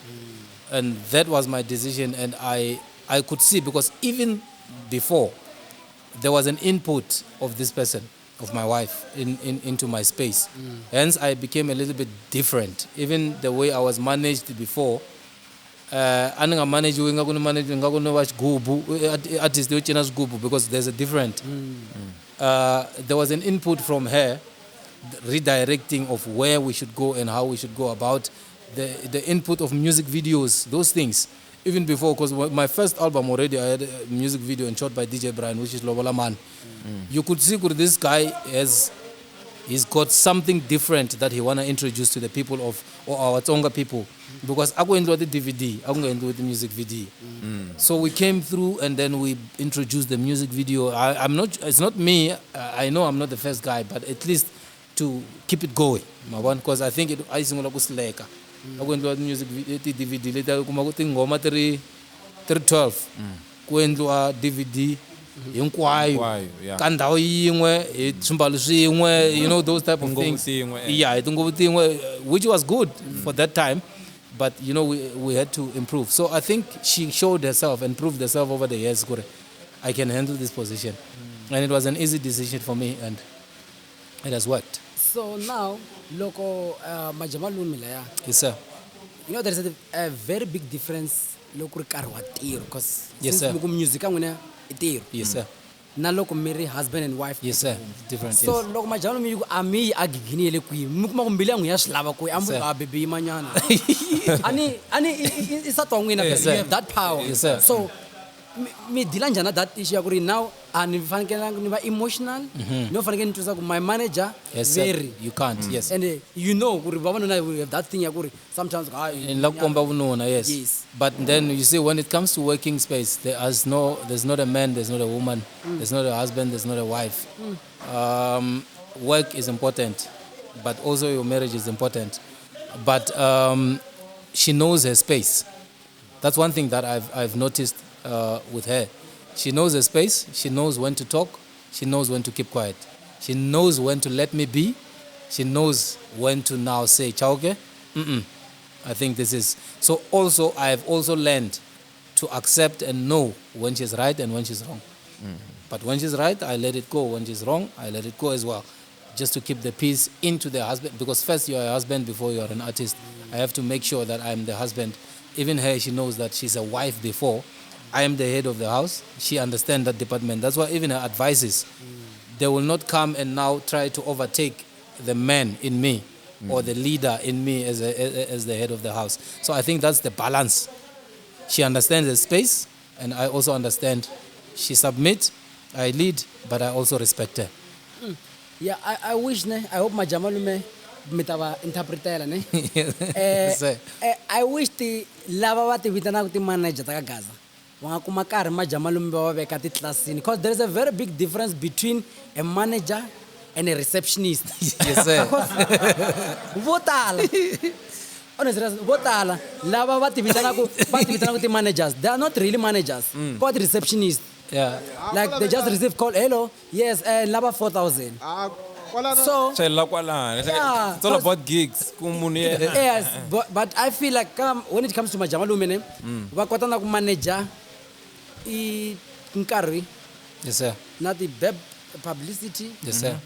And that was my decision, and I could see, because even before, there was an input of this person, of my wife, into my space. Hence, I became a little bit different. Even the way I was managed before, because there's a different. There was an input from her, redirecting of where we should go and how we should go about the input of music videos, those things. Even before, because my first album already, I had a music video and shot by DJ Brian, which is Lobola Man. You could see this guy he's got something different that he want to introduce to the people of our Xitsonga people. Because I go into the DVD, I go into the music video. So we came through and then we introduced the music video. It's not me, I know I'm not the first guy, but at least to keep it going. Because I think I sing like Sleka. I go into the music video, DVD, later kuma go think ngoma 312. Go into a DVD. Hinkwayo ka ndhawu yin'we hi swimbalo swin'we, you know, those type of things. Yeah, which was good for that time, but you know, we had to improve. So I think she showed herself and proved herself over the years. I can handle this position, and it was an easy decision for me, and it has worked. So now, local Majamalu Milaya. Yes, sir. You know, there is a very big difference. Local Karwatir, because yes, sir. Music, yes, sir. Na loko marry husband and wife. Yes, sir. Different. So yes. loko majalo mi ami agigini ele kui mukuma kumbili angu ya shlava kui ambu baby manyana. Ani isa tongwina, you have that power. Yes, sir. So me dilanjana that issue yakuri now and niba emotional. No fanike nituza my manager. Yes, very. You can't. Yes. And you know we have that thing yakuri sometimes. In lakomba unona, yes. Yes. But then you see, when it comes to working space, there's not a man, there's not a woman, there's not a husband, there's not a wife. Work is important, but also your marriage is important. But she knows her space. That's one thing that I've noticed with her. She knows her space. She knows when to talk. She knows when to keep quiet. She knows when to let me be. She knows when to now say, "Chauke, I think this is." So also, I've also learned to accept and know when she's right and when she's wrong. But when she's right, I let it go. When she's wrong, I let it go as well. Just to keep the peace into the husband. Because first you're a husband before you're an artist. I have to make sure that I'm the husband. Even her, she knows that she's a wife before. I am the head of the house. She understands that department. That's why even her advices, they will not come and now try to overtake the man in me or the leader in me as the head of the house. So I think that's the balance. She understands the space, and I also understand. She submits, I lead, but I also respect her. Yeah, I wish, I hope my Jamalume mitava interpretela, ne? Yes. I wish the lava what vitana with the manager ta Gaza. Wanga kumakari ma Jamalume ba veka ti classini, because there is a very big difference between a manager and a receptionist. Yes, sir. Votala. Honestly, votala. Lava what vitana with the managers. They are not really managers, but receptionists. Yeah. Like they just receive call, hello, yes, lava 4,000. So Yeah, it's all about gigs. yes, but I feel like when it comes to my Jamalume, wakotana ku manager I nkari, Yes, sir. not the web publicity. Yes, sir.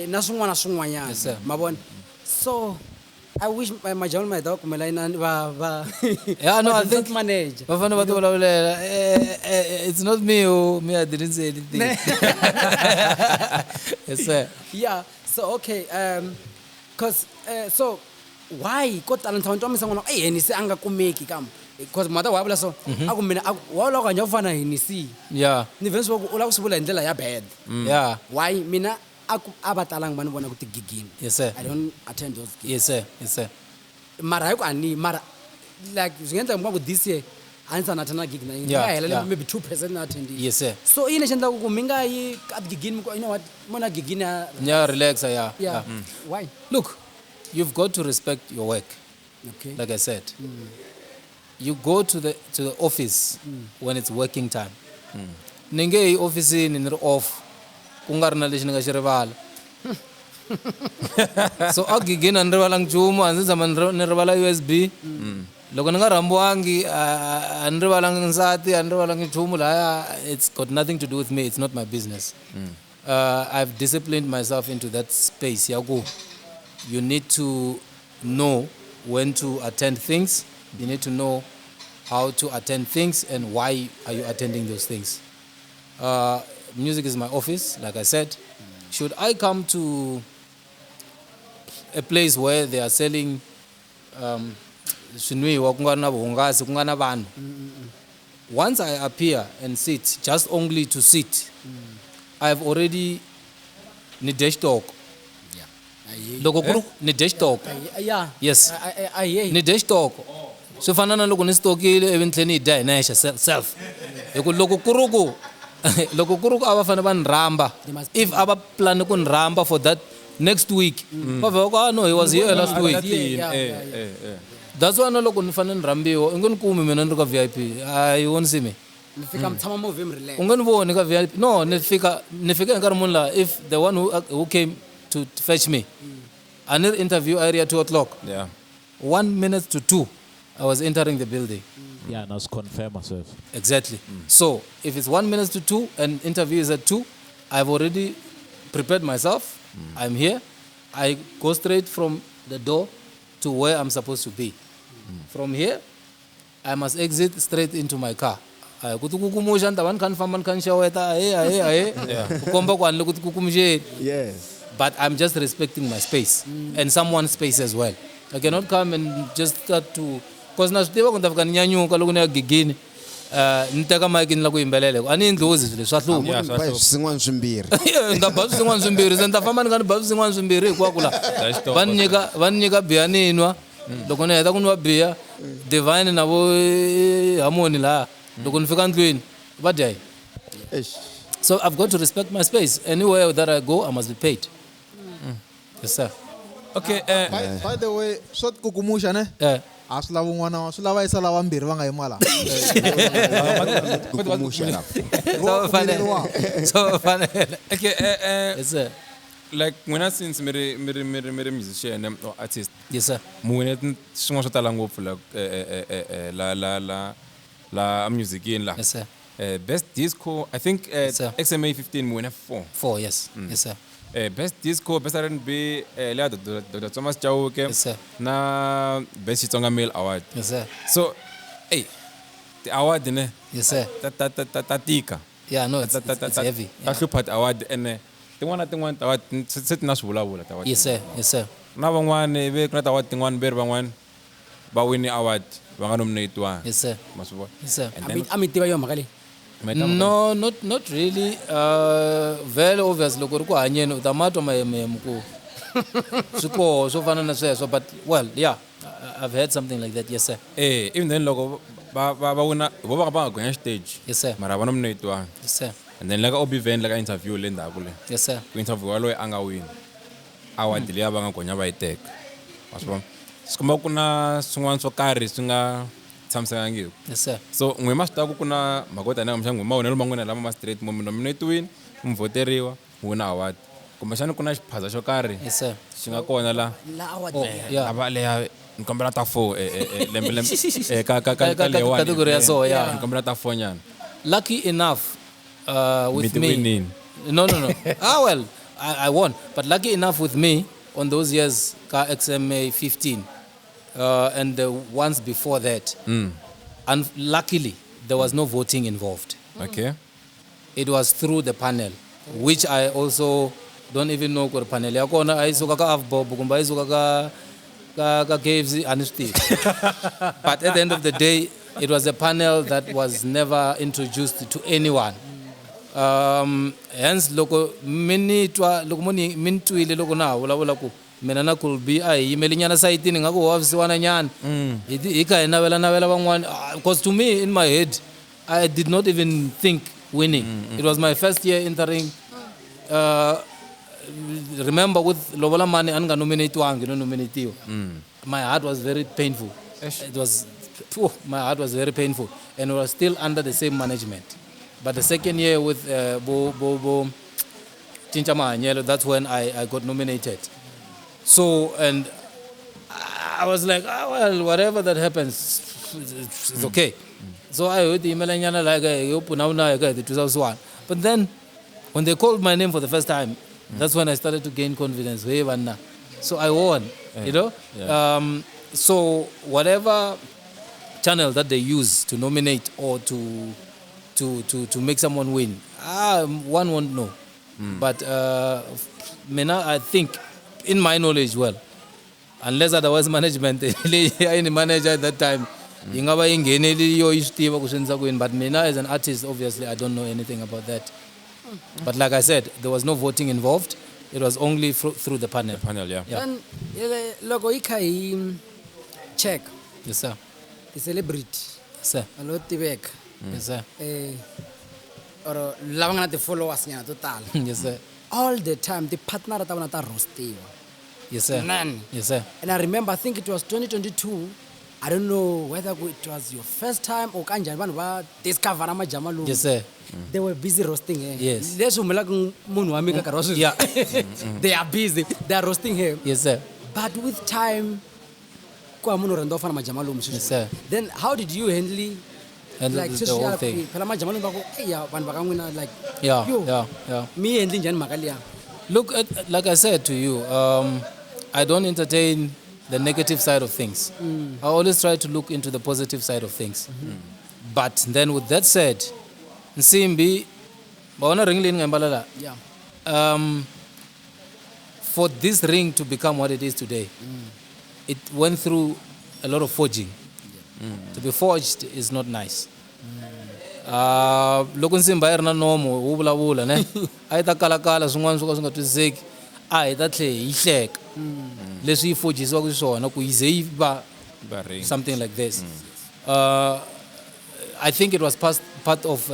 Na sungwana. Yes, sir. Mabon. So I wish my Jamalume dog kumelaina ba. Yeah, no, I think manage. it's not me. Me, I didn't say anything. Yes, sir. Yeah. So okay. Cause so why? Ko talent sound to me sangona. Ni se anga kumeki kam. Cause mother wabula so. Aku mina wala kanya ufana ni si. Yeah. Ni vens wo ula kusubula ndlela ya bad. Yeah. Why mina aku abatalang bana bona kuti gigini. Yes, sir. I don't attend those gigs. Yes, sir. Yes, sir. Mara yako ani mara like zingenza mwangu this year answer na tana gig na Yeah. maybe 2% na attend. Yes, sir. So ine shenda kuminga yi at gigini, you know what? Mona gigini. Yeah, relax. Yeah. Yeah. Why? Look, you've got to respect your work. Okay. Like I said, you go to the office when it's working time. Ninge office in off. Kungarna lexi ni nga xi rivala. So a gigini a ni rivalangi nchumu, a ndzi tshama ni rivala USB. Loko ni nga rambiwangi a ni rivalangi nsati, a ni rivalangi nchumu lahaya. It's got nothing to do with me. It's not my business. I've disciplined myself into that space. Yaku, you need to know when to attend things. You need to know how to attend things and why are you attending those things. Music is my office, like I said. Should I come to a place where they are selling once I appear and sit, just only to sit, I've already ni dash talk. Loko kuru ni dash talk. Yeah. Yes. I hear you. Ni dash talk. So fanana loko ni stokile eventually die na self. Loko kuruku abafana baniramba. If aba plan ku niramba for that next week. No, he was here last week. That's why loko ni fanele nirambiwa. Ingoni kumi mina ndika VIP. You won't see me. Nifika mtama move him relax. Ungoni voni ka VIP. No, nifika ngari munla if the one who came to fetch me. I need interview area 2:00. Yeah. 1 minute to 2, I was entering the building. Yeah, now confirm myself. Exactly. So if it's 1 minute to 2 and interview is at 2, I've already prepared myself. I'm here. I go straight from the door to where I'm supposed to be. From here, I must exit straight into my car. Yes. But I'm just respecting my space and someone's space as well. I cannot come and just start to, because na switiva ku ndafika ni nyanyuka loko ni ya gigini ni teka mic ni la ku yimbelele ani ndlozi swilo swa hlupha Swin'wana swimbirhi. nga bazi swin'wana swimbirhi se ni ta famba ni nga ni bazi swin'wana swimbirhi hinkwako la va ni nyika biya ni nwa loko ni heta ku nwa biya divine na vo harmony laha loko ni fika ndlwini va dya yini. So I've got to respect my space. Anywhere that I go, I must be paid. Yes, sir. Okay. By the way, swo kukumusha ne? A swi lava un'wana, swi lava isa lava mbirhi va nga yima laha. So fanele. Okay. Yes, sir. Like when I since mere musician or artist. Yes, sir. Mwene swin'wana swo tala ngopfu la music in la. Yes, sir. Best disco, I think sir. XMA 15 mwene 4. 4, yes. Yes, sir. Best disco, best R&B, Dr. Thomas Chauke. Yes, sir. Na best Xitsonga male award. Yes, sir. So, hey, the award ne. Yes, sir. Tatika. Yeah, no, it's heavy. That part award and tin'wana ta wa se ti na swivulavulo ta wa Yes sir, yes sir. na van'wana ivi ku na ta wa tin'wana ve ri van'wana va wini award va nga nominatiwa Yes sir. ma swi vona Yes sir. and then a mi tiva yo mhaka leyi No, not really. Very obvious loko ri ku hanyeni u ta matwa mahemhemu ku swi koho swo fana na sweswo, but well yeah, I've heard something like that. Yes sir. even then loko va wina vo va nga gonya stage Yes sir. mara va nominatiwa Yes sir. and then laka obivent laka interview le ndzhaku le Yes sir. ku interview wa loyi a nga wini award leyi va nga gonya va yi teka ma swi vona swi komba ku na swin'wana swo karhi swi nga tshamisekangiki. Yes sir. So n'we ma swi tiva ku ku na makota na mhlambe mavonelo man'wana lama ma straight mo nominatiwini mi voteriwa mu wina award kumbexana ku na xiphaza xo karhi Yes sir. xi nga kona la Yeah. lava leya ni kombela ta 4 lembe ka leyiwani Category ya so yeah. ni kombela ta 4 nyana Lucky enough with Mi ti me. winini? No. Well, I won, but lucky enough with me on those years, ka XMA 15, and the ones before that. And luckily, there was no voting involved. okay It was through the panel, which I also don't even know what panel ya kona ai suka ka avbob kumba ai suka ka KFC honesty. But at the end of the day, it was a panel that was never introduced to anyone. Hence loko minitwa loko moni mintwile loko na vulavula ku mina na could be ai yimeli nyana site ni ngako wavisiwana nyana hi ka navela van'wana, because to me in my head I did not even think winning. It was my first year entering. Remember with lobola mani anga nominatiwanga no nominatiwa. My heart was very painful. It was my heart was very painful, and it was still under the same management. But the second year with Bo Chincha Mahanyelo, that's when I got nominated. So, and I was like, well, whatever that happens, it's okay. So I heard the email like the 2001. But then, when they called my name for the first time, that's when I started to gain confidence. So I won, you know. Yeah. So whatever channel that they use to nominate or to make someone win, one won't know. But I think, in my knowledge, well, unless otherwise management, any manager at that time, but Mina as an artist, obviously, I don't know anything about that. But like I said, there was no voting involved. It was only through the panel. yeah. Then loko i kha hi check Yes, sir. the celebrity Yes, sir. alo tiveka Yes, sir. or lava nga na ti-followers nyana to tala Yes, sir. all the time ti-partner ta vona ta roastiwa. Yes, sir. None. Yes, sir. And I remember, I think it was 2022. I don't know whether it was your first time or kanjani vanhu va discover amajama lomu. Yes, sir. They were busy roasting him. Yes. Leswi humelaka munhu wa mina nkarhi wa sweswi. Yeah. They are busy. They are roasting him. Yes, sir. But with time, ku munhu rhandza u fana majama lomu sweswi. Yes, sir. Then how did you handle And the whole thing. phela majama lomu va ku eya vanhu va ka n'wina like Yeah, yo, yeah. mi yi endli njhani mhaka liya? Look, like I said to you, I don't entertain the negative side of things. I always try to look into the positive side of things. But then with that said, Nsimbi, baona ring lini ngembalala. Yeah. For this ring to become what it is today, it went through a lot of forging. To be forged is not nice. Loko Nsimbi a ri na nomo wu vulavula ne a yi ta kalakala swin'wana swo ka swi nga twisiseki a hi ta tlhe hi hleka leswi yi forgisiwaka swona ku yi ze yi va something like this. I think it was part of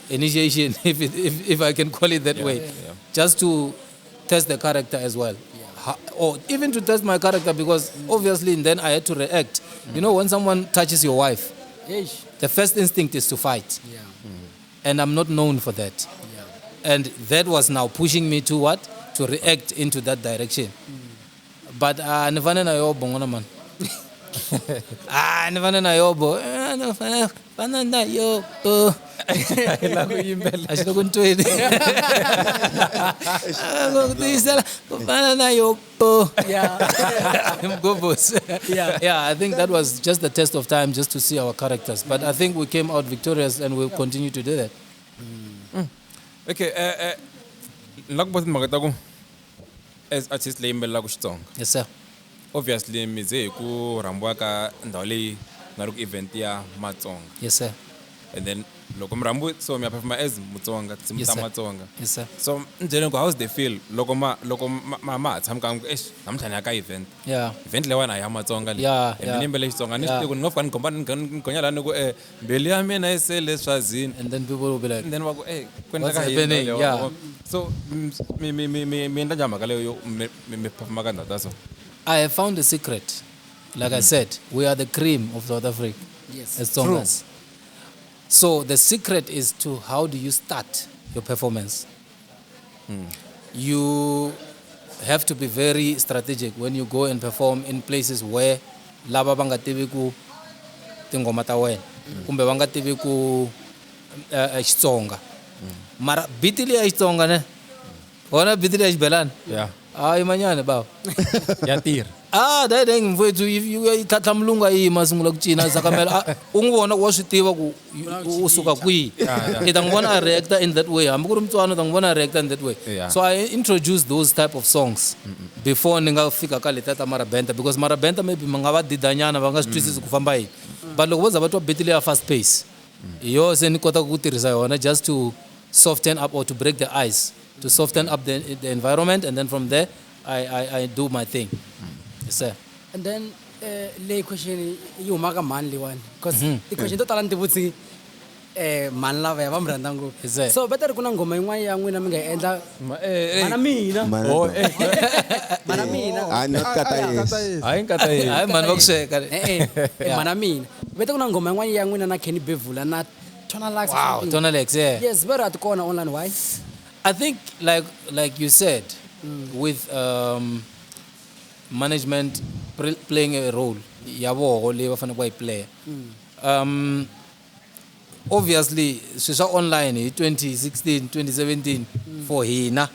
initiation, if I can call it that way, just to test the character as well. Or even to test my character, because obviously then I had to react. You know, when someone touches your wife, Yeesh. the first instinct is to fight. Yeah. And I'm not known for that. Yeah. And that was now pushing me to what? To react into that direction. But nifane na yobo ngona man. Nifane na yobo. Nifane na yobo. Ashilo kuntweni. Nifane na yobo. Yeah. I'm good boss. Yeah, I think that was just the test of time, just to see our characters. But I think we came out victorious, and we'll continue to do that. Okay, Lakubona timhaka ta ku as artist leyi yimbelelaka Xitsonga. Yes sir. Obviously mi ze hi ku rhambiwa ka ndhawu leyi nga ri ku event ya Matsonga. Yes sir. And then loko mi rhambiwe so mi ya performa as Mutsonga, tinsimu Yes, ta sir. Matsonga. Yes sir. So njeni ku how's the feel loko ma ha tshami kan'we ku namuntlha ni ya ka event. Yeah. Event leyiwani a ya Matsonga leyi. Yeah, And yeah. mi yimbele Xitsonga ni swi Yeah. tivi ku ni nga fika ni komba ni gonya laha ni ku mbilu ya mina yi sele Swazini. And then people will be like, And then va ku ku endleka What's yini happening? leyo? Yeah. So mi endla njhani mhaka leyo yo mi performa ka ndhawu ta so. I have found a secret. Like I said, we are the cream of South Africa. Yes. As Tsongas. So the secret is to how do you start your performance. You have to be very strategic when you go and perform in places where lava va nga tivi ku tingoma ta wena kumbe va nga tivi ku Xitsonga. Mara beat leyi ya Xitsonga ne wona beat leyi ya xibelani. Yeah. Hayi manyane baba. Ya tirha. Dai mfowethu yi tlhatlha mulungu a yima sungula ku cina sakamela u n'wi vona wa swi tiva ku u suka kwihi i ta n'wi vona a reactor in that way hambi ku ri Mutswana u ta n'wi vona a reactor in that way. Yeah. So I introduced those type of songs before ni nga fika ka letiya ta marabenta because marabenta maybe ma nga va didanyana va nga swi twisisi ku famba yini but loko vo za va twa beat leya fast pace hi yo se ni kotaka ku tirhisa yona just to soften up or to break the ice to soften up the environment and then from there I do my thing. Yes sir. And then leyi question yi huma ka mani leyiwani because ti-question to tala ni ti vutsi mani lavaya va mi rhandza ngopfu. Yes, sir. So better ku na nghoma yin'wana ya n'wina mi nga yi endla mana mina mana mina Ah, not kata yes. Hayi nkata yini. Hayi mani va ku sweka. mana mina better ku na nghoma yin'wana ya n'wina na Henny bevula na Tonalax. Wow, Tonalex, yeah. Yes, better at kona online. Why? I think like you said, with management playing a role, yabo le bafana ba play. Obviously, swisha online 2016, 2017 for hina.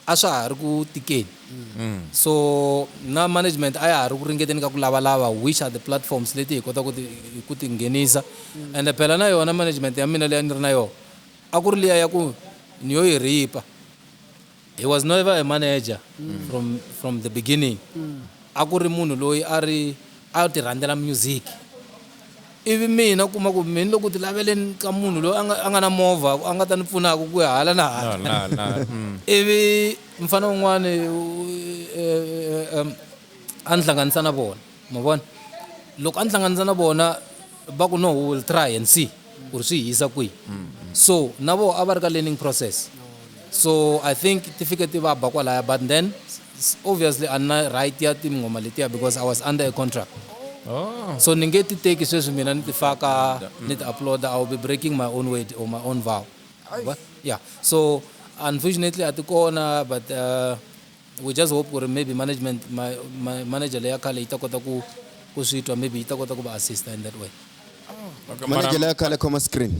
Aswa hari ku tikeni. So na management aya hari ku ringeteni ka ku lava which are the platforms leti hi kota ku ti nghenisa. And phela na yona management ya mina leyi ni ri na yo. A ku ri liya ya ku ni yo yi ripa. He was never a manager from the beginning. A ku ri munhu loyi a ti rhandzela music. Ivi mina kuma ku mina loko ti laveleni ka munhu loyi a nga na movha a nga ta ni pfunaka ku ya hala na hala. Ivi mfana wun'wana a ni hlanganisa na vona ma vona loko a ni hlanganisa na vona va ku no we will try and see ku ri swi hisa kwihi. So na vo a va ri ka learning process. So I think ti fike ti va ba kwalaya but then obviously a na right ya tingoma letiya because I was under a contract. So ni nge ti teki sweswi mina ni ti faka ni ti upload I will be breaking my own weight or my own vow. But, yeah. So unfortunately at the corner but we just hope or maybe management my manager leya khale ita kota ku switwa maybe ita kota ku ba assist in that way. Manager leya khale coma screen.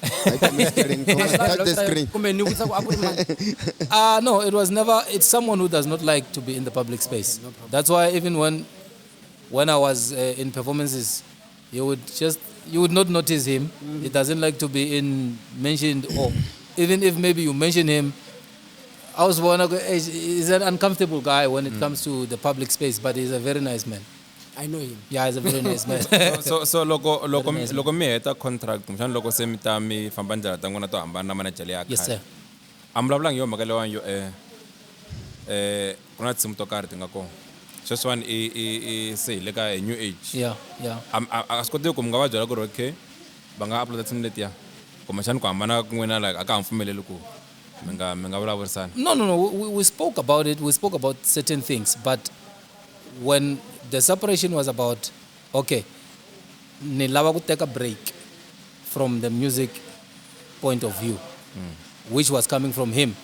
I come screen, touch the screen. No, it was never. It's someone who does not like to be in the public space. That's why even when I was in performances, you would not notice him. He doesn't like to be mentioned, or even if maybe you mention him, I was one of he's an uncomfortable guy when it comes to the public space, but he's a very nice man. I know him. Yeah, he's a very nice man. So loko mi heta contract mshana loko se mi ta mi famba ndlela ta n'wina to hambana na manager leya khale. Yes sir. I'm vulavulanga yo mhaka leyiwani yo ku na tinsimu to karhi ti nga kona. Sweswiwani i se hi le ka new age. Yeah. A swi koteki ku mi nga va byela ku ri okay va nga uploada tinsimu letiya kumbexani ku hambana ka n'wina like a ka ha mi pfumeleli ku mi nga vulavurisana. No. We spoke about it. We spoke about certain things, but when the separation was about, okay, ni lava ku take a break from the music point of view, which was coming from him.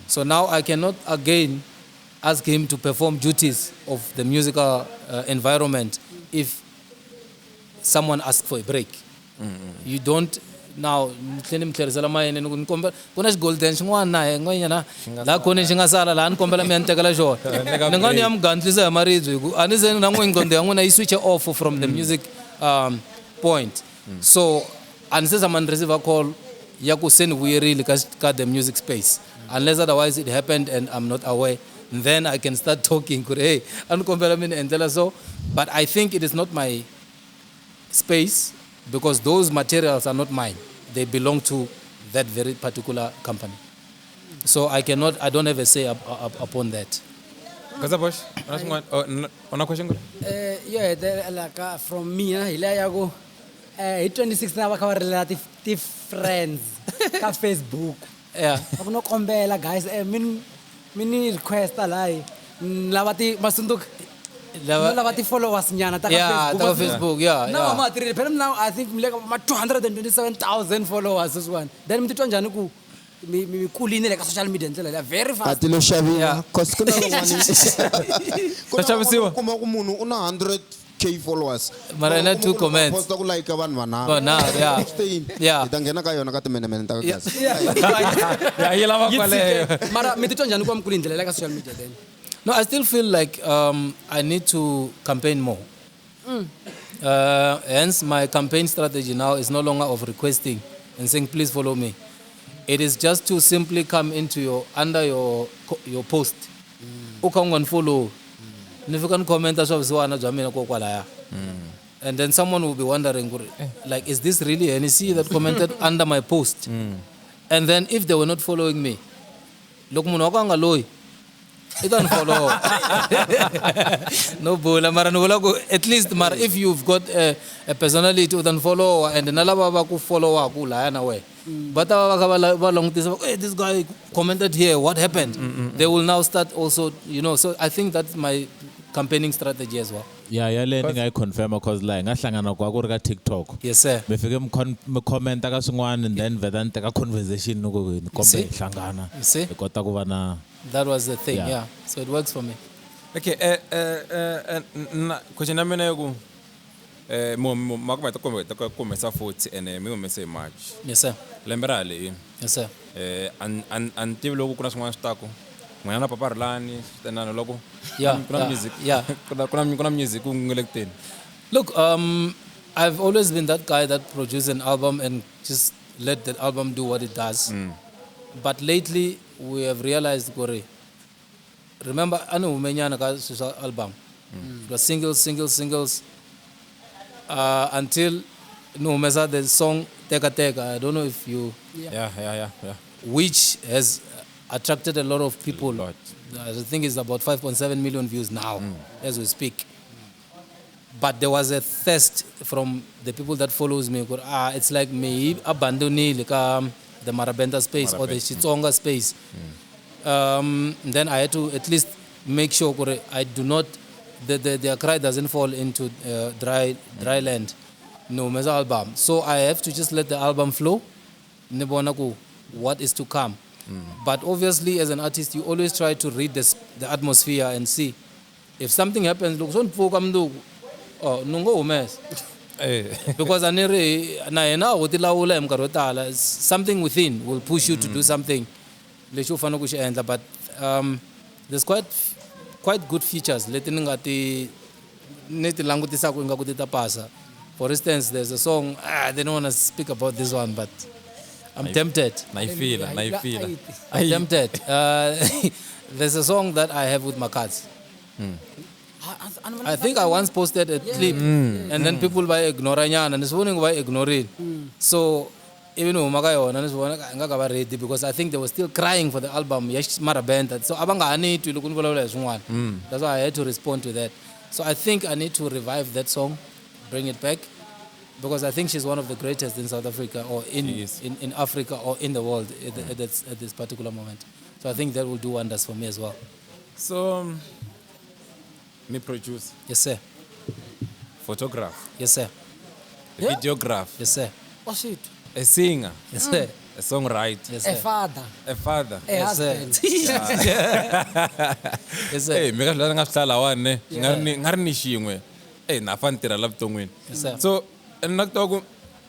So now I cannot again ask him to perform duties of the musical environment if someone asks for a break. You don't now tlhela mi tlherisela mayini ni kombela ku na xigolden xin'wana na he n'wanyana laha khoni xi nga sala laha ni kombela mi ya ni tekela xona ni nga ni ya mi gantlisa hi maribye hi ku a ni ze na n'wina nqondo ya n'wina yi switch off from the music point. So a ni se zama ni receive a call yaku send really ka the music space. Unless otherwise it happened and I'm not aware, then I can start talking. Hey, so. But I think it is not my space because those materials are not mine. They belong to that very particular company. So I don't have a say upon that. Kazabosh, on a question? Yeah, from me, Hilayago. 26 na waka relative friends ka Facebook. Yeah. Ako no kombela guys. Mini request alai. Lavati masunduk. Lavati followers nyana ta Facebook. Yeah. Now matri. Pero now I think like 227,000 followers this one. Then mtitwa njani ku mi kuline like social media ndlela very fast. Atilo shavia. Cause kuna Tashavisiwa. kuma kumunhu una 100k followers. Mara na 2 comments. Posta ku like vanhu vanharhu. Vanharhu, yeah. Yeah. Itangena ka yona ka timene ta ka kasi. Yeah, yilava kwaleyo. Mara mititwa njani kwa mkuli ndlela like social media then. No, I still feel like I need to campaign more. Hence, my campaign strategy now is no longer of requesting and saying, please follow me. It is just to simply come into under your post. You can follow. If you can comment, and then someone will be wondering, like, is this really NEC that commented under my post? And then if they were not following me, look, it don't follow. No bula maranula at least if you've got a personality to don't follow and another ku follow away. But this guy commented here, what happened? They will now start also, so I think that's my campaigning strategy as well. Yeah, learning I confirm because like ngahlangana kwa ku ri TikTok. Yes sir. Befike me comment ka swin'wana and then vedanta ka conversation no go kombe hlangana. See? Kota ku va na. That was the thing, yeah. So it works for me. Okay, question na mina yoku mo makuma ta kombe sa futhi and me message March. Yes sir. Lemberale. Yes sir. Until loko kuna swin'wana switako. Ngwana papa Rlani tenana loko. Yeah. Kuna music. Yeah. Kuna music ungelecteni. Look, I've always been that guy that produces an album and just let that album do what it does. But lately, we have realized, Gore, remember, anu umenyana ka social album. It was singles, until no mesa the song Teka Teka. I don't know if you. Yeah. Which has attracted a lot of people. I think it's about 5.7 million views now, as we speak. But there was a thirst from the people that follows me. It's like me abandoning the Marabenta space or the Xitsonga space. Then I had to at least make sure I do not, their cry doesn't fall into dry land. No, mesa album. So I have to just let the album flow. What is to come. But obviously, as an artist, you always try to read the atmosphere and see if something happens. Look, because something within will push you to do something. But there's quite good features. For instance, there's a song, I don't want to speak about this one, but I'm tempted. I feel. I'm tempted. There's a song that I have with my cats. I think I once posted a clip and then people were ignoring and it's why ignoring. So even though ready because I think they were still crying for the album. So that's why I had to respond to that. So I think I need to revive that song, bring it back. Because I think she's one of the greatest in South Africa or in Africa or in the world at this particular moment. So I think that will do wonders for me as well. So, me produce. Yes, sir. Photograph. Yes, sir. A videographer. Yes, sir. Oh shit. A singer. Yes, sir. A songwriter. Yes, sir. A father. A Yes, sir. Yes, sir. Hey, mega hlala ngahlala wane. Ngari ni xin'we. Hey, na fan tira la vuton'wini. Yes, sir. So, and not talk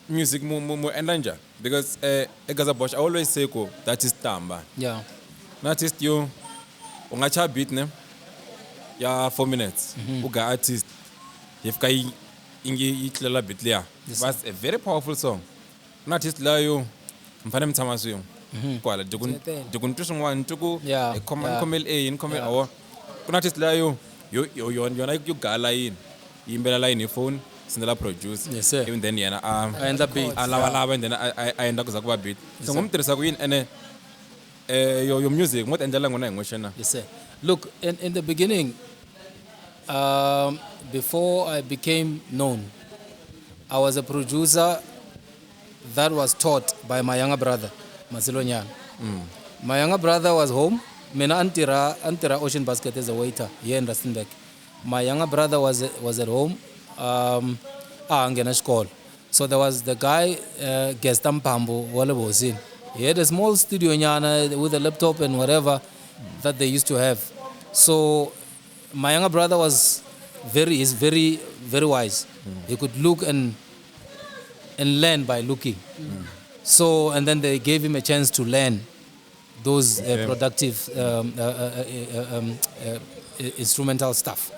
music mo endanja because Bosch I always say that is tamba. Yeah. Not just you ungacha beat ne ya 4 minutes. Uga artist if kai ingi itlela beat there. That's a very powerful song. Not just la you mfane mi tshama swin'we kwala Tsetela. jokun twi swin'wana twi ku Yeah, hi khoma ni yeah. khomeli A ni khomeli awa ku na artist leya yona yi gaya layini yi yimbela layini hi phone sendela producer Yes, sir. even then yena A endla beats, a lavalava and then a endla ku za ku va beat so ngomtirhisa ku yini ene your music mo ti endlela n'wina hi n'wexe na Yes, sir. Look, in the beginning, before I became known, I was a producer that was taught by my younger brother, Masilo Nyana. My younger brother was home. Mina antira Ocean Basket as a waiter here in Rustenburg. My younger brother was at home. Angena school. So there was the guy, Gestam Pambo, wale bosin. He had a small studio nyana with a laptop and whatever that they used to have. So my younger brother is very, very wise. He could look and learn by looking. So, and then they gave him a chance to learn those productive instrumental stuff.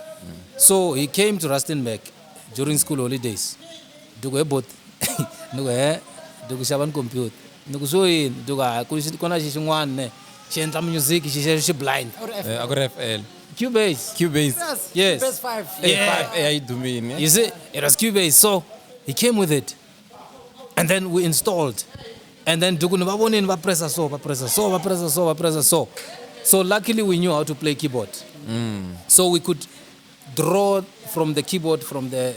So he came to Rustenburg during school holidays. Dugo bot, dugo shaban computer. Dugo so in duga kona shishingwan ne. She enta music she blind. akuri FL Cubase. Cubase Yes. Best 5. Yeah. AI domain You see, it was Cubase. So he came with it. And then we installed. And then press so. So luckily we knew how to play keyboard. So we could draw from the keyboard from the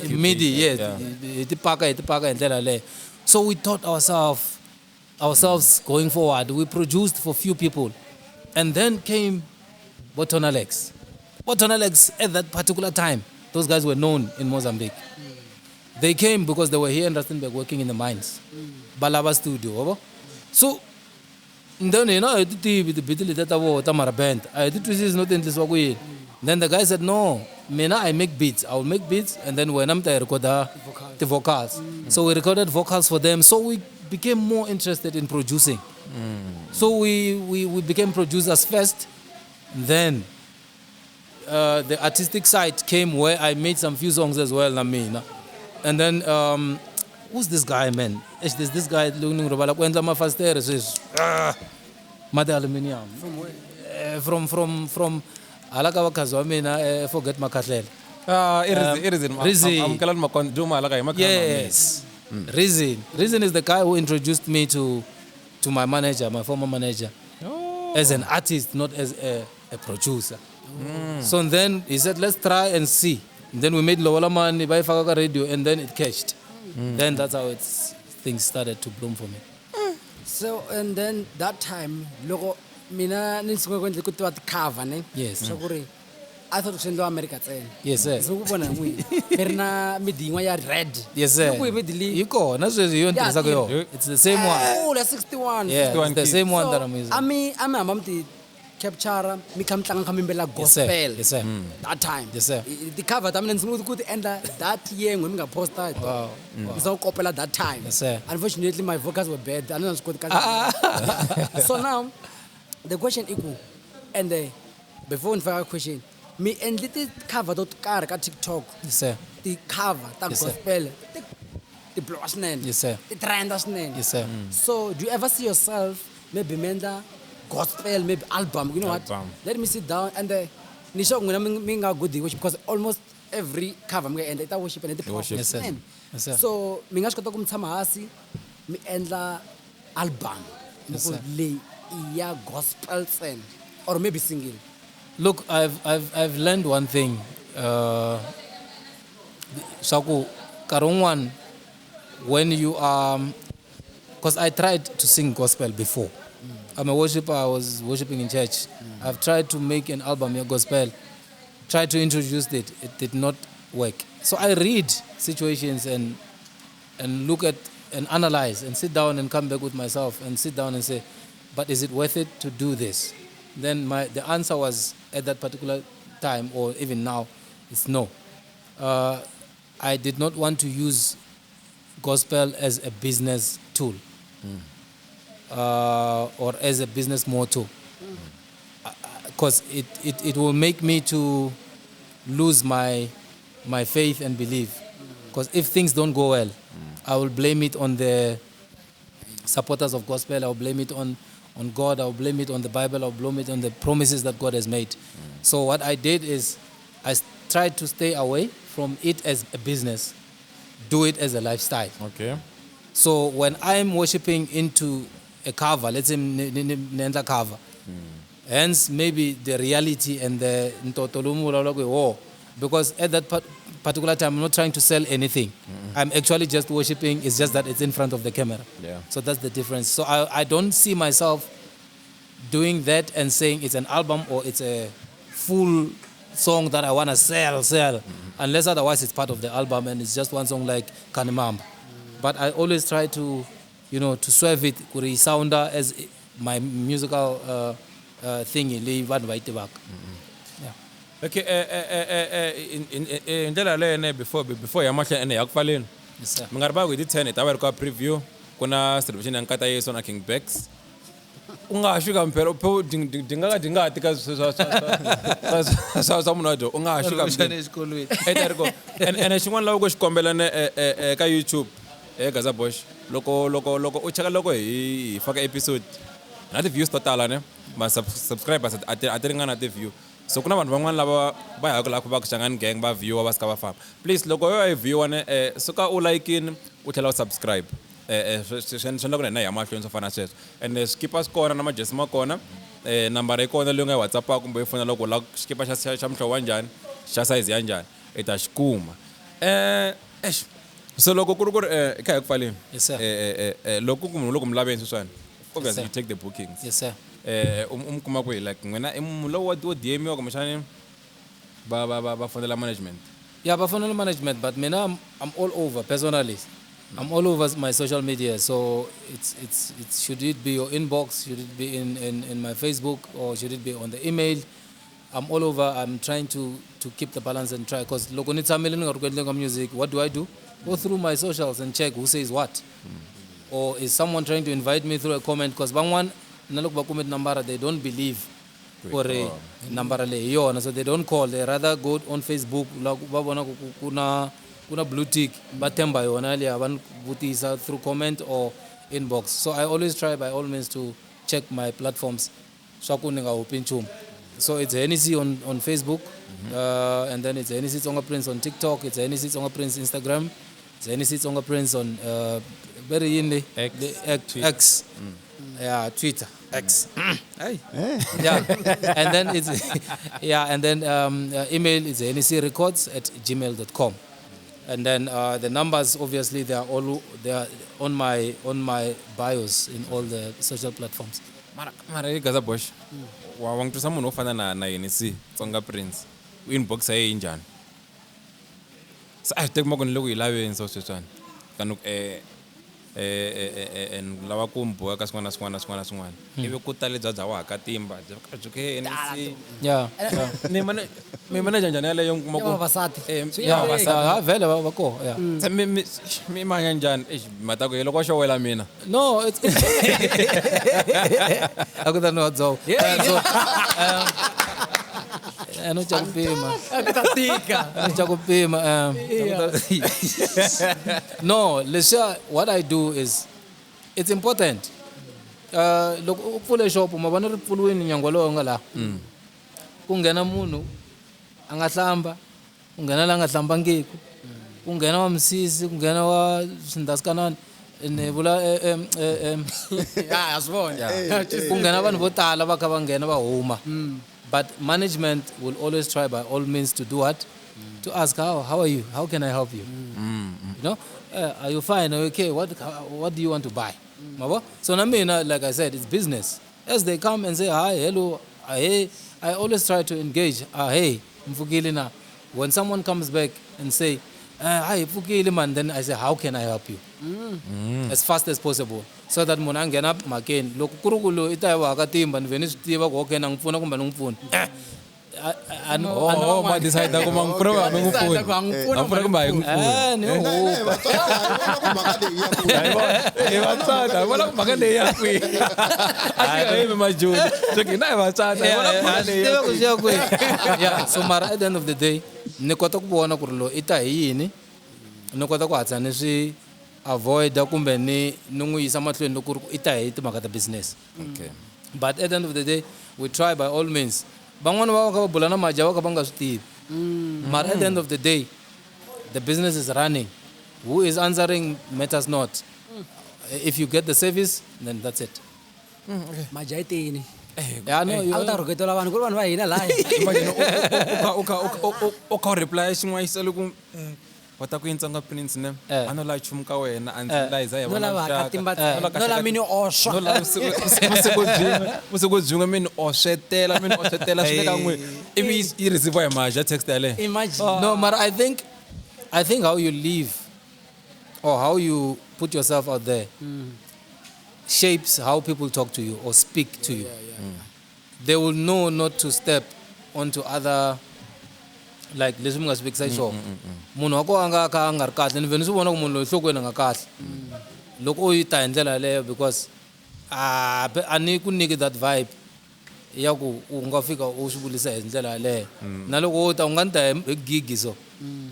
MIDI, yes. So we taught ourselves going forward. We produced for few people. And then came Botonalex. Botonalex at that particular time, those guys were known in Mozambique. They came because they were here in Rustenburg working in the mines. Balaba studio. So then I did the band. I did is not in this way. Then the guy said, no, I make beats. I will make beats and then when I'm there record the vocals. So we recorded vocals for them. So we became more interested in producing. So we became producers first. Then the artistic side came where I made some few songs as well. And then who's this guy, man? There's this guy looking when my first there says Mother Aluminium. From Alakawa Kazwamina, forget Makatlel. Yes. Reason is the guy who introduced me to my manager, my former manager, as an artist, not as a producer. So then he said, let's try and see. Then we made Lola Man, by Fagaga Radio, and then it cashed. Then that's how things started to bloom for me. So, and then that time, logo, mina nisingwe kutiwa cover ne. Yes. So kuri, I thought sendo America tsena. Yes, sir. So kubona ngwi. Perna midingwa ya red. Yes, sir. Look midili. Yiko, it's the same one. Oh, that's 61. Yeah, it's the same one that I'm using. Ami amamti capture mi kamtlanga kamimbela gospel. Yes, sir. That time. Yes, sir. The cover tamina nisimuthi ukuthi enda that year ngwe minga posta. Wow. Ngizokopela that time. Yes, sir. Unfortunately my vocals were bad. I don't know. So now the question equal and before nifaka question me and little cover dot car ka TikTok. Yes, sir. The cover ta Yes, sir. gospel. The blows nene. Yes, sir. The trenders nene. Yes, sir. So do you ever see yourself maybe menda gospel maybe album, you know what? Let me sit down and nisho ngina minga good worship because almost every cover mga end ita worship and the Yes, sir. name. Yes, sir. So minga shikota kumtshama hasi mi endla album. Yes, sir. Le iya gospel sen or maybe singing. Look, I've learned one thing. Shaku Karungwan, when you are, because I tried to sing gospel before. I'm a worshiper. I was worshiping in church. I've tried to make an album, a gospel. Tried to introduce it. It did not work. So I read situations and look at and analyze and sit down and come back with myself and sit down and say, but is it worth it to do this? Then the answer was at that particular time or even now, it's no. I did not want to use gospel as a business tool. Or as a business motto, because it will make me to lose my faith and belief. Because if things don't go well, I will blame it on the supporters of gospel, I'll blame it on God, I'll blame it on the Bible, I'll blame it on the promises that God has made. So what I did is I tried to stay away from it as a business, do it as a lifestyle. Okay. So when I'm worshiping into a cover, let's say Nenda cover, hence maybe the reality and the Ntotolumula, because at that particular time I'm not trying to sell anything. I'm actually just worshiping, it's just that it's in front of the camera. Yeah. So that's the difference. So I don't see myself doing that and saying it's an album or it's a full song that I want to sell, unless otherwise it's part of the album and it's just one song like Kanimamba. But I always try to, to swerve it, kuri sounder as my musical thingy, leave one right back. Okay, in the before yamasha ene yakufaleni. Yes, sir. Mingarba with 10 itawa kwa preview kuna celebration yankata yeso na King Bex. Ungashuka mpero po dinga tika sa munado ungashuka esikolweni. etariko ene xin'wana lawa ku xikombela ne ka YouTube Gaza Bosch loko u cheka loko hi faka episode na ti views totala ne ma subscribers atiringana ti view. So kuna vanhu van'wana lava va ya ku va ku Xangani gang va viewer va ska va famba. Please loko yo hi viewer ne suka u like in u tlhela u subscribe. Swi ku na ya mahlweni swo fana sweswo. And skipa kona na majesi ma kona. Number yi kona leyi nga hi WhatsApp kumbe fona loko la skipa xa mhlovo wa njhani, xa size ya njhani, i ta xi kuma. So loko ku ri i kha hi ku pfaleni. Yes, sir. Loko loko mi laveni sweswiwani, obviously sir. you take the bookings. Yes, sir. Kuma ku like nwena I munhu lowu wo DM wa kumbexani va fonela management. Yeah, but funnel management, but I'm all over personally. I'm all over my social media, so it's should it be your inbox, should it be in my Facebook, or should it be on the email? I'm all over. I'm trying to keep the balance and try, because look, when it's music, what do? Go through my socials and check who says what. Or is someone trying to invite me through a comment? Because one comment number, they don't believe or a number, so they don't call. They rather go on Facebook. Kuna blue tick, batemba yonalia one butisa through comment or inbox. So I always try by all means to check my platforms. So it's Henny on Facebook, and then it's Henny Xitsonga Prince on TikTok. It's Henny Xitsonga Prince Instagram. It's Henny Xitsonga Prince on very in X. Yeah, Twitter. X. Hey. Yeah, and then it's email is hennycrecords@gmail.com. And then the numbers, obviously, they are on my bios in all the social platforms. Mara Gaza Bosch. Wang tu samu no fana na Henny Xitsonga Prince. In Boxa njani. Sa hashtag mo kun logo ilawe in social chan. Kanuk en lawa kumbo ka swin'wana. Ibe ku tale jaja wa ka timba. Ka juke Henny. Yeah. Me mana njani yale yung mako. Vasati. Yeah, vele wako. Yeah. Me manya njani. Mata ko yelo ko show wela mina. No, it's I could not so. Ano chakupima. No, Lesha, what I do is, it's important. Look, full shop, mabana puluin nyangolo ngala. Kungena munu, angatlamba, kungena la ngatlamba ngiku. Kungena wa msisi, kungena wa sindaskanan. Nebula yeah, asibona. Kungena abantu botala bakabangena ba homa. But management will always try by all means to do what? To ask how are you? How can I help you? You know? Are you fine? Are you okay? What do you want to buy? So like I said, it's business. As they come and say hi, hello, hey, I always try to engage. Hey, mfukilina. When someone comes back and say, hi, mfukili man, then I say, how can I help you? As fast as possible. So that when I get up, my cane, look, Kurugulo, Itawa, Katim, and Venice, Tiva, walking on phone, and my decide to come program. I'm from my yeah, so at the end of the day, Nikotok Buona Kurlo, Itaini, Nokotako Atanishi. avoid kumbe ni n'wi yisa mahlweni loko i ta hi timhaka ta business. Okay. But at the end of the day, we try by all means. Van'wana va ka va bula na maja va ka va nga swi tivi. But at the end of the day, the business is running. Who is answering matters not. If you get the service, then that's it. Majaitini. Yeah, no, you Alta roketola vanhu ku ri vanhu va hina la. Imagine o ka reply xin'wana xi sale ku wa ta ku Xitsonga prince ne a no la chumu ka wena until la iza ya No la va ka timba. No la mini osho. no la musego dzunga mini o swetela swi ka n'we ivi yi receive hi maja text yale. Imagine. No, but I think how you live or how you put yourself out there shapes how people talk to you or speak to you. They will know not to step onto other, like leswi mi nga speak sai so. Munhu wa ko anga ka nga ri kahle ni veni swi vona ku munhu loyi nhlokweni nga kahle. Loko u yi ta hi ndlela leyo because a ni ku nyiki that vibe ya ku u nga fika u swi vulisa hi ndlela leyo. Na loko u ta u nga ni ta hi gigi so.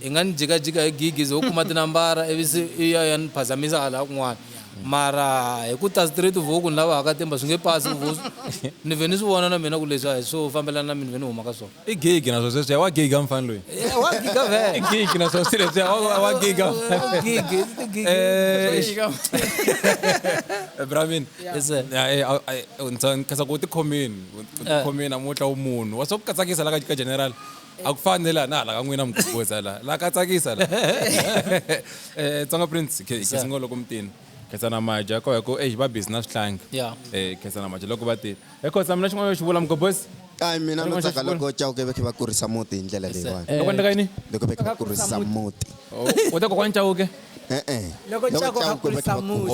I nga ni jikajika hi gigi so u kuma tinambara ivi se i ya ni phazamisa hala kun'wana. Mara hi ku ta straight vuku ni lavaka timba swi nge pasi ni veni swi vona na mina ku leswi a hi swo fambelana na mina ni huma ka swona. I gig na sweswo ya wa gig a mfana loyi. Wa giga vhe. I gig na sweswo seriously wa gig. Bravin. Yes sir. Ya nkasa ku ti khomini namuntlha umunhu wa swo katsakisa la ka general a ku fanela na la ka n'wina mghoza la ka tsakisa la. Tsonga prince ke singo loko mtini khetsana maja ko ku va business hlangi. Yeah. Khetsana maja loko va tini ekhosa mina xin'wana xi vula mghobosi Ai mina no tsaka loko Chauke ve va kurisa muti hi ndlela leyiwani. loko ndeka yini Loko ve va kurisa muti. u ta kokwana Chauke Loko Chauke va kurisa muti.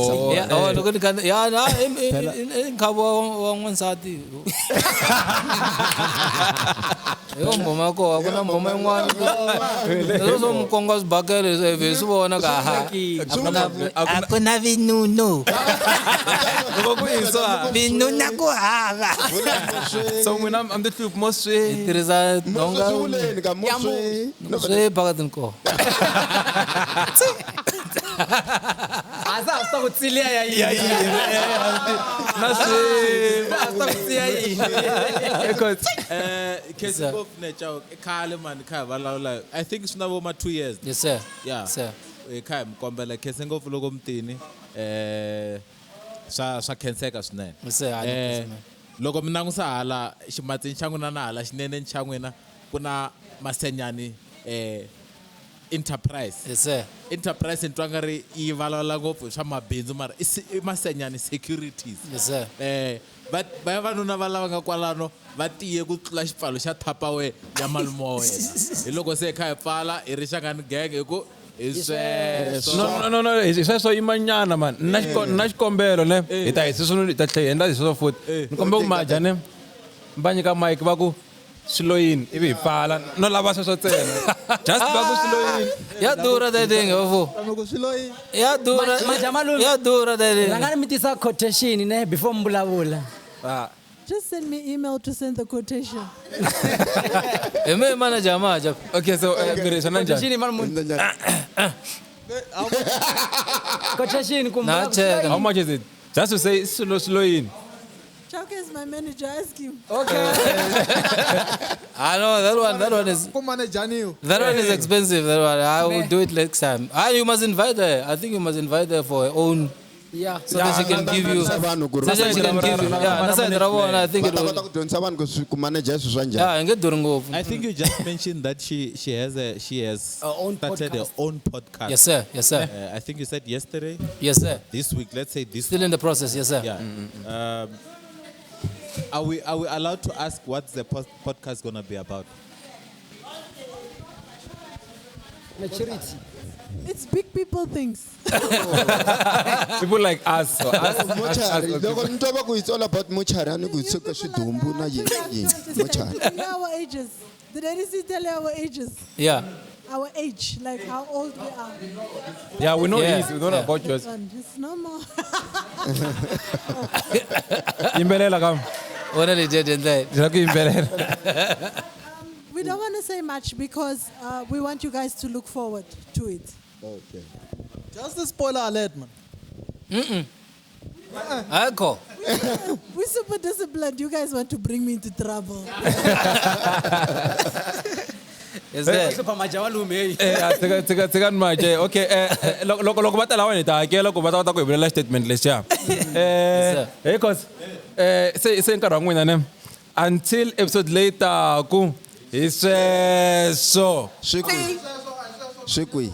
Oh loko ni kan ya na nkhavo wa n'wansati. Yo mboma ko ku na mboma yin'wana. Leswo mukonga swibakele swi swi vona ka ha. A ku na vinuno. loko ku yiswa Vinuna ku hava. so n'wina I'm the truth most swe Tirhisa nhonga Vuleni ka muswe. swi pakatini ko. Asa sta ku tsilia ya yini. na swe Sta ku tsilia yini. Kesi bofu ne Chauke khale man kha valavula I think swi na vo ma 2 years. Yes sir. Yeah. Sir. Ekhaya mkombela khese ngopfu loko mtini swa khenseka swinene. Yes sir. Loko mi langusa hala ximatsini xa n'wina na hala xineneni xa n'wina ku na masenyani enterprise. Yes sir. Enterprise ni twa nga ri yi vulavula ngopfu hi swa mabindzu mara i masenyani securities. Yes sir. Vavanuna va lava nga kwalano va tiye ku tlula xipfalo xa Tupperware ya malume wa wena. Hi loko se kha hi pfala hi ri xangani gang hi ku hi sweswo. no hi sweswo imanyana man na xikombelo ne hi ta hi sweswo hi ta tlhe endla hi sweswo futhi ni kombela ku maja ne va nyika mic va ku swiloyini ivi hi pfala no lava sweswo ntsena just va ku swiloyini Ya durha that thing bafo. Loko swiloyi. Ya durha. Majamalu. Ya durha that thing. Rangani mi tisa quotation ne before mbulavula. Just send me email to send the quotation. Eme manager maja. okay so ngirisa na njani Quotation man mun. Quotation Na kumbula. check. how much is it just to say swiloyini Chauke is my manager. Ask him. I know that one is Ku manejani yo. expensive. That one I will do it next time. You must invite her. I think you must invite her for her own. Yeah. So that she can give you. So that she can give you. Yeah, that's it. I think it Kota will. ku dyondzisa vanhu ku manage swilo swa njhani. Yeah, and get during I think you just mentioned that she has own started her podcast. own podcast. Yes sir. Yes sir. I think you said yesterday, Yes sir. this week. Let's say this. Still in the process. Yes sir. Yeah. Are we allowed to ask what's the podcast gonna be about? Maturity. It's big people things. people like us so Mochari. Loko ni twa ku it's all about mochari ani ku tsuka swidumbu na yini. Mochari. Tell you our ages. Did I tell you our ages? Yeah. Our age, like how old we are. yeah we know Yeah. this we don't know about yours And it's normal. imbelela kam Only did in there. ndila ku imbelela We don't want to say much because we want you guys to look forward to it. Okay. Just a spoiler alert, man. Akho. We're super disciplined. You guys want to bring me into trouble. Is that? Tsekani manje. Okay, loko va ta lawa ni ta hakela ku va ta kota ku hi vulela statement lexiya. Hey cause se nkarhi wa n'wina ne until episode later ku hi sweswo. Swi kwihi?